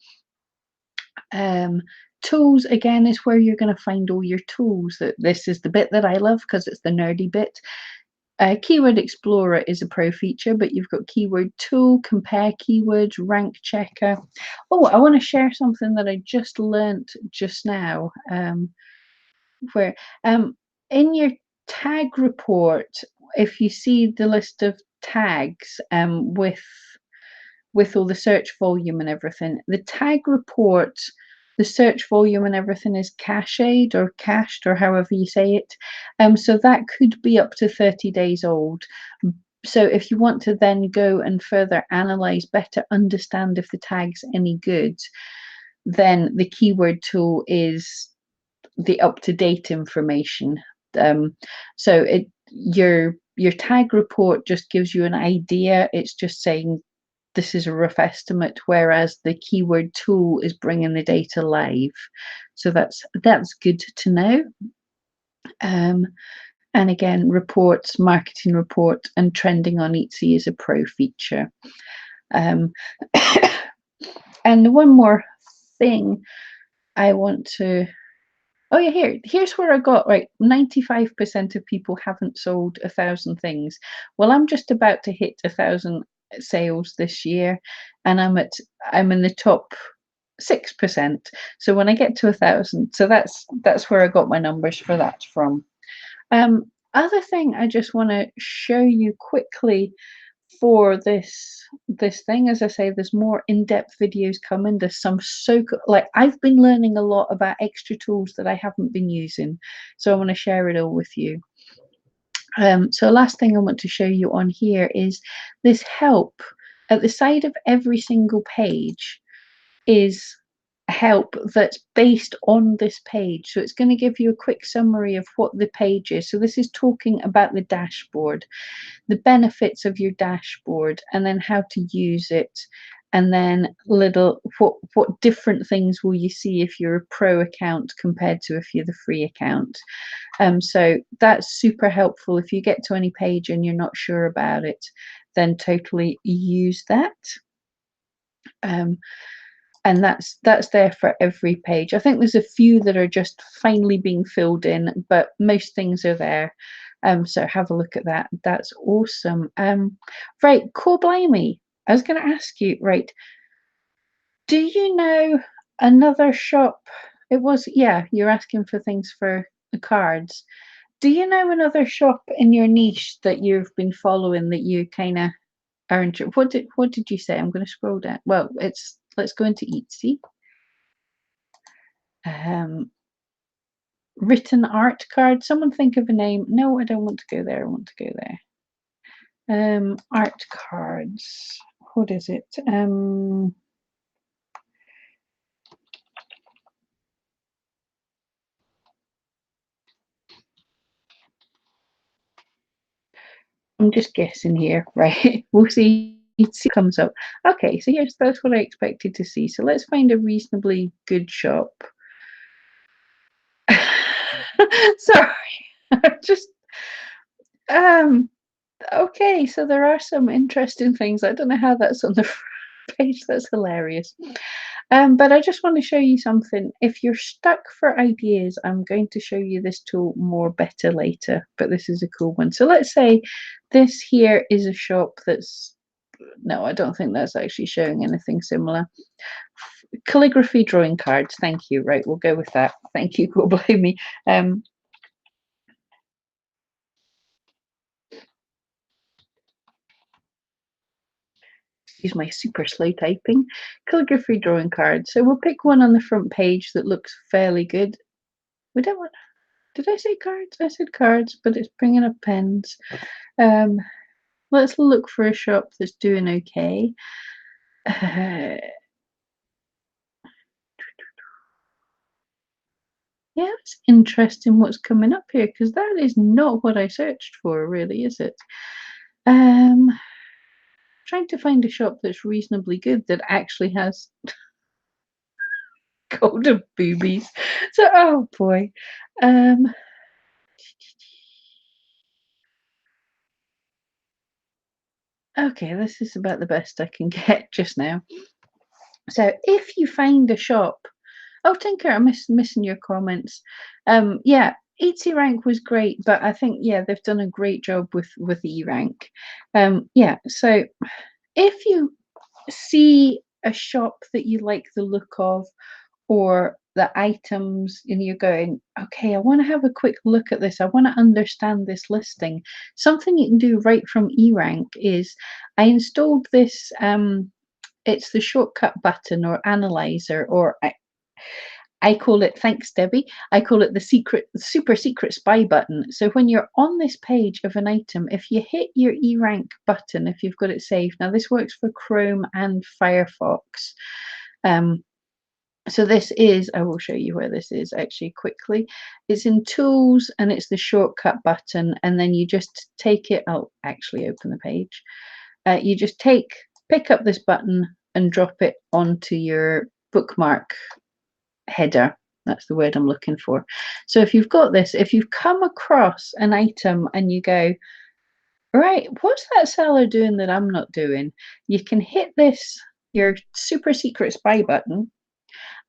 Tools, again, is where you're going to find all your tools. This is the bit that I love because it's the nerdy bit. Keyword Explorer is a pro feature, but you've got Keyword Tool, Compare Keywords, Rank Checker. Oh, I want to share something that I just learnt just now. Where in your tag report, if you see the list of tags with all the search volume and everything, the tag report, the search volume and everything is cached or cached or however you say it. So that could be up to 30 days old. So if you want to then go and further analyze, better understand if the tag's any good, then the keyword tool is the up-to-date information. So your tag report just gives you an idea. It's just saying this is a rough estimate, whereas the keyword tool is bringing the data live. So that's good to know. And again, reports, marketing report, and trending on Etsy is a pro feature. And one more thing I want to. Oh yeah, here's where I got right. 95% of people haven't sold 1,000 things. Well, I'm just about to hit 1,000 sales this year, and I'm in the top 6%. So when I get to 1,000, so that's where I got my numbers for that from. Other thing I just want to show you quickly for this thing, as I say, there's more in-depth videos coming. There's some like I've been learning a lot about extra tools that I haven't been using, so I want to share it all with you. So last thing I want to show you on here is this help. At the side of every single page is help that's based on this page. So it's going to give you a quick summary of what the page is. So this is talking about the dashboard, the benefits of your dashboard, and then how to use it, and then what different things will you see if you're a pro account compared to if you're the free account. So that's super helpful. If you get to any page and you're not sure about it, then totally use that. And that's there for every page. I think there's a few that are just finally being filled in, but most things are there. So have a look at that. That's awesome. Right, cool, blimey. I was going to ask you, right, do you know another shop? It was, yeah, you're asking for things for the cards. Do you know another shop in your niche that you've been following that you kind of aren't? What did you say? I'm going to scroll down. Well, let's go into Etsy. Written art card. Someone think of a name. No, I don't want to go there. I want to go there. Art cards. What is it? I'm just guessing here, right? We'll see. It comes up. Okay, so yes, that's what I expected to see. So let's find a reasonably good shop. Sorry, just okay, so there are some interesting things. I don't know how that's on the page. That's hilarious. But I just want to show you something. If you're stuck for ideas, I'm going to show you this tool better later, but this is a cool one. So let's say this here is a shop that's, no, I don't think that's actually showing anything similar. Calligraphy drawing cards. Thank you. Right, we'll go with that. Thank you. Go blame me. Use my super slow typing. Calligraphy drawing cards. So we'll pick one on the front page that looks fairly good. We don't want. Did I say cards? I said cards, but it's bringing up pens. Let's look for a shop that's doing okay. Yeah, it's interesting what's coming up here, because that is not what I searched for, really, is it? Um, trying to find a shop that's reasonably good that actually has golden boobies. So, oh boy. Um, okay, this is about the best I can get just now. So, if you find a shop, oh Tinker, I'm missing your comments. Yeah, EtsyRank was great, but I think yeah they've done a great job with eRank. Yeah, so if you see a shop that you like the look of, or the items, and you're going, okay, I want to have a quick look at this, I want to understand this listing, something you can do right from eRank is I installed this, it's the shortcut button or analyzer, or I call it, thanks Debbie, I call it the super secret spy button. So when you're on this page of an item, if you hit your eRank button, if you've got it saved, now this works for Chrome and Firefox. Um, so this is, I will show you where this is actually quickly. It's in tools and it's the shortcut button, and then you just take it, I'll actually open the page. You just pick up this button and drop it onto your bookmark header. That's the word I'm looking for. So if you've got this, if you've come across an item and you go, right, what's that seller doing that I'm not doing? You can hit this, your super secret spy button,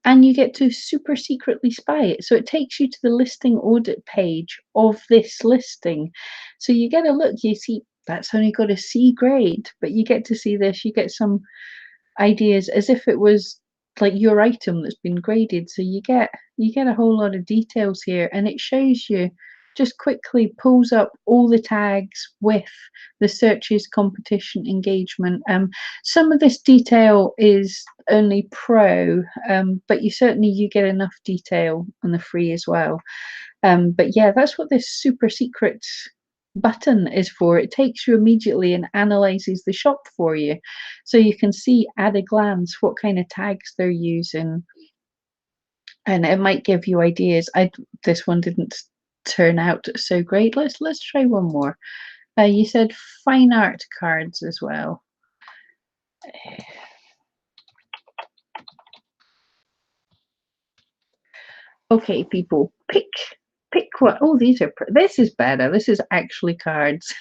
and you get to super secretly spy it. So it takes you to the listing audit page of this listing. So you get a look, you see that's only got a C grade, but you get to see this, you get some ideas as if it was like your item that's been graded. So you get a whole lot of details here, and it shows you, just quickly pulls up all the tags with the searches, competition, engagement. Some of this detail is only pro, but you get enough detail on the free as well. But yeah, that's what this super secret button is for. It takes you immediately and analyzes the shop for you, so you can see at a glance what kind of tags they're using, and it might give you ideas. This one didn't turn out so great. Let's try one more. You said fine art cards as well. Okay, people, pick what. Oh, these are. This is better. This is actually cards.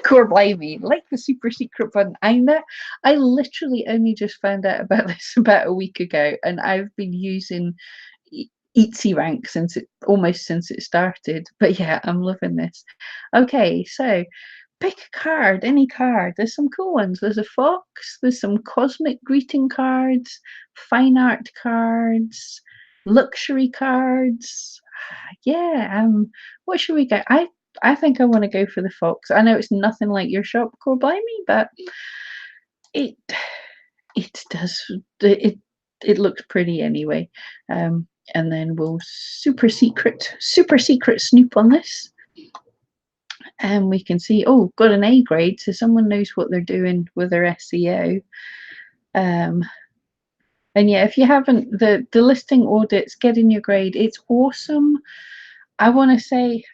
Core blimey, like the super secret one. I literally only just found out about this about a week ago, and I've been using EtsyRank almost since it started. But yeah, I'm loving this. Okay, so pick a card, any card. There's some cool ones. There's a fox, there's some cosmic greeting cards, fine art cards, luxury cards. Yeah, what should we get? I think I want to go for the fox. I know it's nothing like your shop, Core by me, but it it does it looks pretty anyway. And then we'll super secret snoop on this, and we can see, oh, got an A grade, so someone knows what they're doing with their SEO. And yeah, if you haven't, the listing audits, getting your grade, it's awesome. I'm going to say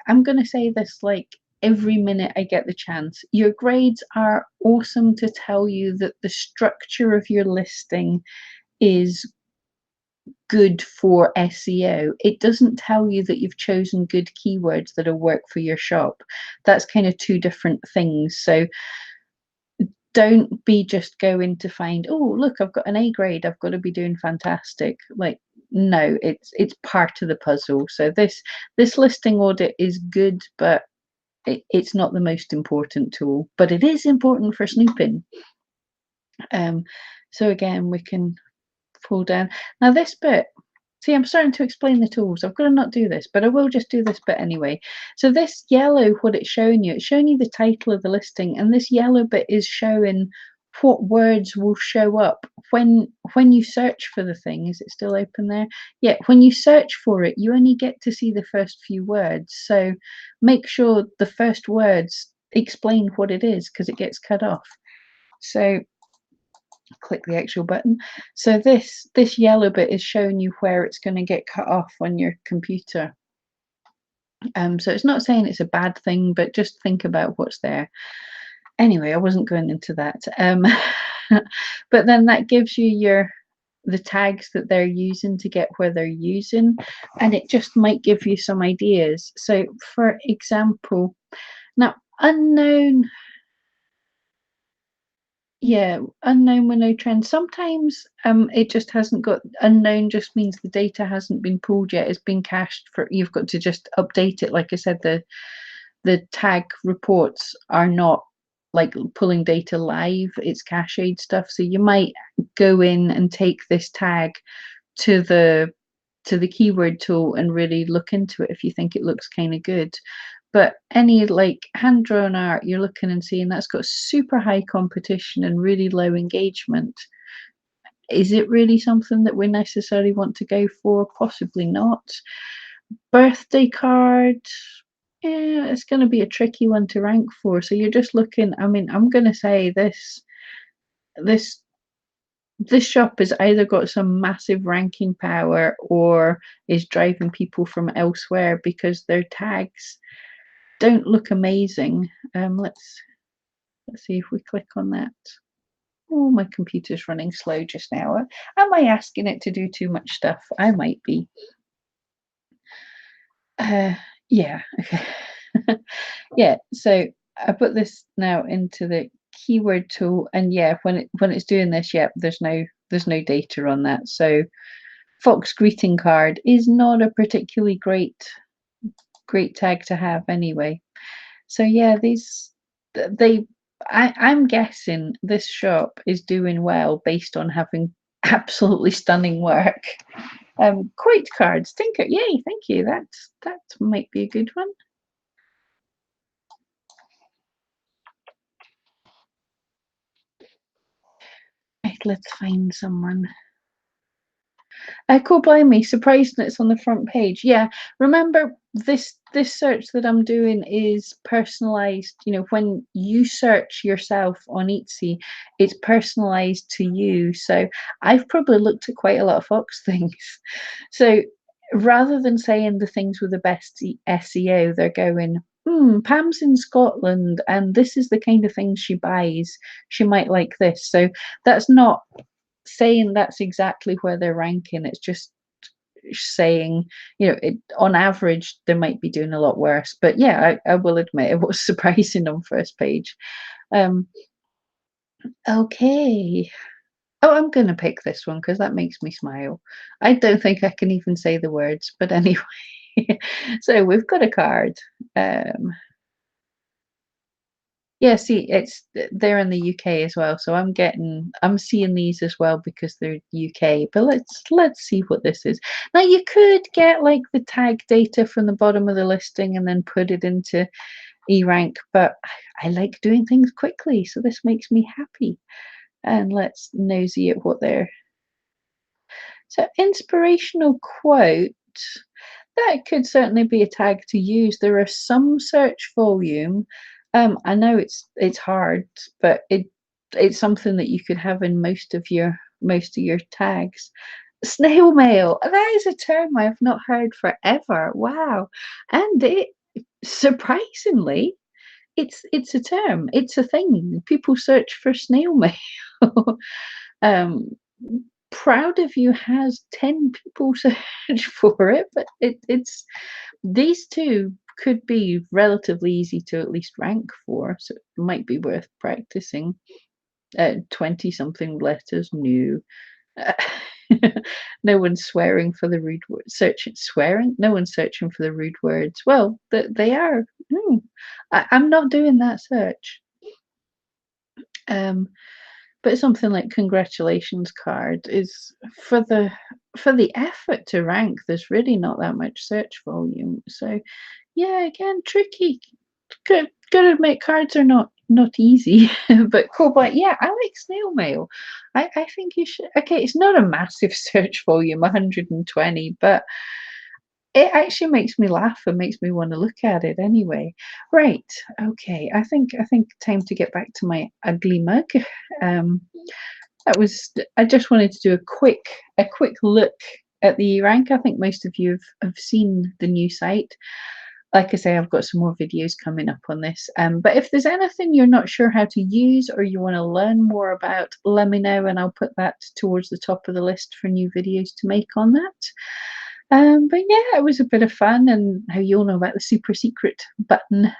this like every minute I get the chance. Your grades are awesome to tell you that the structure of your listing is good for SEO. It doesn't tell you that you've chosen good keywords that'll work for your shop. That's kind of two different things. So don't be just going to find, oh, look, I've got an A grade, I've got to be doing fantastic. Like, no, it's part of the puzzle. So this listing audit is good, but it's not the most important tool, but it is important for snooping. So again, we can pull down. Now this bit, see, I'm starting to explain the tools. I've got to not do this, but I will just do this bit anyway. So this yellow, what it's showing you the title of the listing, and this yellow bit is showing what words will show up when you search for the thing. Is it still open there? Yeah, when you search for it, you only get to see the first few words. So make sure the first words explain what it is, because it gets cut off. So click the actual button. So this yellow bit is showing you where it's going to get cut off on your computer. So it's not saying it's a bad thing, but just think about what's there. Anyway, I wasn't going into that. But then that gives you the tags that they're using to get where they're using, and it just might give you some ideas. So for example, now unknown, yeah, unknown with no trend. Sometimes it just hasn't got, unknown just means the data hasn't been pulled yet. It's been cached for, you've got to just update it. Like I said, the tag reports are not like pulling data live, it's cached stuff. So you might go in and take this tag to the keyword tool and really look into it if you think it looks kind of good. But any like hand drawn art, you're looking and seeing that's got super high competition and really low engagement. Is it really something that we necessarily want to go for? Possibly not. Birthday card, yeah, it's going to be a tricky one to rank for. So you're just looking, I mean, I'm going to say this this shop has either got some massive ranking power or is driving people from elsewhere because their tags don't look amazing. Let's see if we click on that. Oh, my computer's running slow just now. Am I asking it to do too much stuff? I might be. Yeah, okay. Yeah, so I put this now into the keyword tool, and yeah, when it's doing this, yeah, there's no data on that. So Fox greeting card is not a particularly great tag to have anyway. So yeah, I'm guessing this shop is doing well based on having absolutely stunning work. Quote cards, Tinker, yay, thank you. That might be a good one. Right, let's find someone. Cool, blimey, surprised that it's on the front page. Yeah, remember this search that I'm doing is personalized. You know, when you search yourself on Etsy, it's personalized to you. So I've probably looked at quite a lot of Fox things. So rather than saying the things with the best SEO, they're going, Pam's in Scotland and this is the kind of things she buys. She might like this. So that's not saying that's exactly where they're ranking. It's just saying, on average, they might be doing a lot worse. But yeah, I will admit it was surprising on first page. Okay. Oh, I'm going to pick this one because that makes me smile. I don't think I can even say the words, but anyway. So we've got a card. Yeah, see, they're in the UK as well, so I'm seeing these as well because they're UK. But let's see what this is. Now you could get like the tag data from the bottom of the listing and then put it into eRank, but I like doing things quickly, so this makes me happy. And let's nosy at what they're. So inspirational quote. That could certainly be a tag to use. There are some search volume. I know it's hard, but it's something that you could have in most of your tags. Snail mail. That is a term I've not heard forever. Wow. And it surprisingly, it's a term. It's a thing. People search for snail mail. um Proud of You has 10 people search for it, but it's these two could be relatively easy to at least rank for, so it might be worth practicing. 20 something letters new. Uh, no one's swearing for the rude words. Swearing? No one's searching for the rude words. Well, they are. I'm not doing that search. But something like congratulations card is for the effort to rank. There's really not that much search volume. So yeah, again, tricky. Gotta admit, cards are not easy. But cool. But yeah, I like snail mail. I think you should. Okay, it's not a massive search volume, 120, but it actually makes me laugh and makes me want to look at it anyway. Right. Okay. I think time to get back to my ugly mug. Um, I just wanted to do a quick look at the eRank. I think most of you have seen the new site. Like I say, I've got some more videos coming up on this. But if there's anything you're not sure how to use or you want to learn more about, let me know and I'll put that towards the top of the list for new videos to make on that. But yeah, it was a bit of fun, and how you'll know about the super secret button.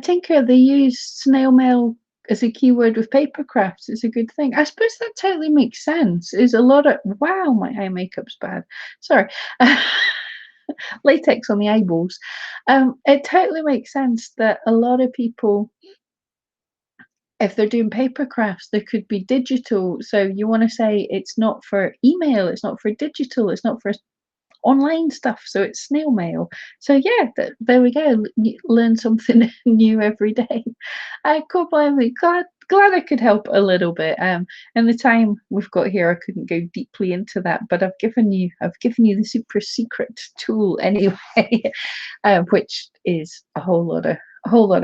Tinker, they use snail mail as a keyword with paper crafts. It's a good thing. I suppose that totally makes sense. Is a lot of wow, my eye makeup's bad. Sorry. Latex on the eyeballs. It totally makes sense that a lot of people, if they're doing paper crafts, they could be digital. So you want to say it's not for email, it's not for digital, it's not for online stuff, so it's snail mail. So yeah, there we go. Learn something new every day. God bless me. Glad I could help a little bit. And the time we've got here, I couldn't go deeply into that, but I've given you the super secret tool anyway, which is a whole lot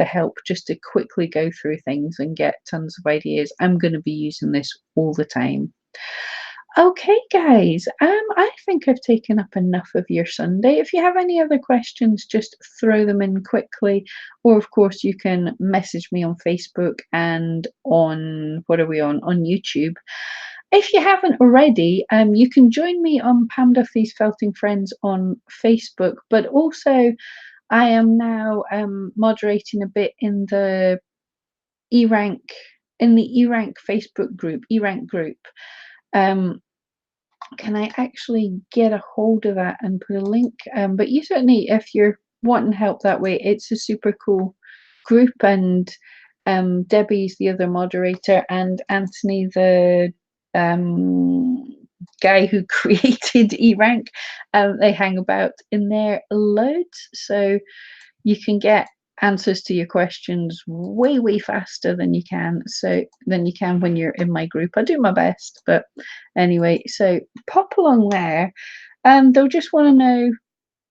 of help just to quickly go through things and get tons of ideas. I'm going to be using this all the time. Okay, guys, I think I've taken up enough of your Sunday. If you have any other questions, just throw them in quickly. Or, of course, you can message me on Facebook and on, what are we on YouTube. If you haven't already, you can join me on Pam Duthie's Felting Friends on Facebook, but also I am now moderating a bit in the eRank, Facebook group, eRank group. Can I actually get a hold of that and put a link? But you certainly, if you're wanting help that way, it's a super cool group, and Debbie's the other moderator, and Anthony, the guy who created eRank, they hang about in there loads, so you can get answers to your questions way faster than you can when you're in my group. I do my best, but anyway, so pop along there, and they'll just want to know,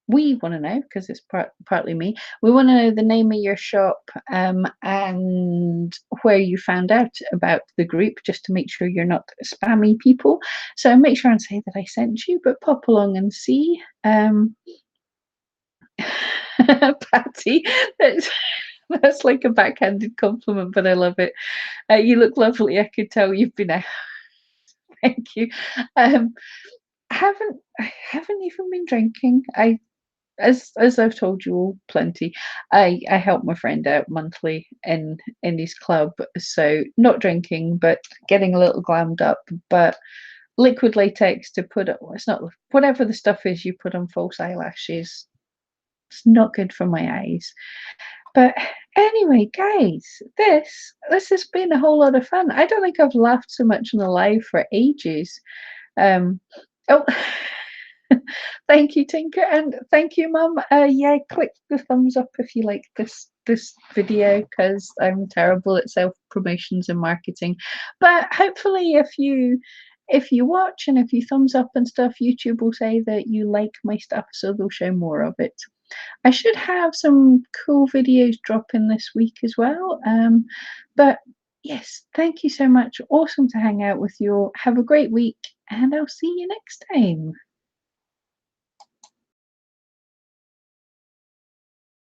we want to know, because it's partly me, we want to know the name of your shop, and where you found out about the group, just to make sure you're not spammy people. So make sure and say that I sent you, but pop along and see. Patty, that's like a backhanded compliment, but I love it. You look lovely. I could tell you've been out. Thank you. I haven't even been drinking. As I've told you all plenty, I help my friend out monthly in his club, so not drinking, but getting a little glammed up. But liquid latex to put it. It's not whatever the stuff is you put on false eyelashes. It's not good for my eyes. But anyway, guys, this has been a whole lot of fun. I don't think I've laughed so much in a live for ages. Oh, thank you, Tinker, and thank you, Mum. Yeah, click the thumbs up if you like this video, because I'm terrible at self promotions and marketing. But hopefully, if you watch and if you thumbs up and stuff, YouTube will say that you like my stuff, so they'll show more of it. I should have some cool videos dropping this week as well. But yes, thank you so much. Awesome to hang out with you all. Have a great week, and I'll see you next time.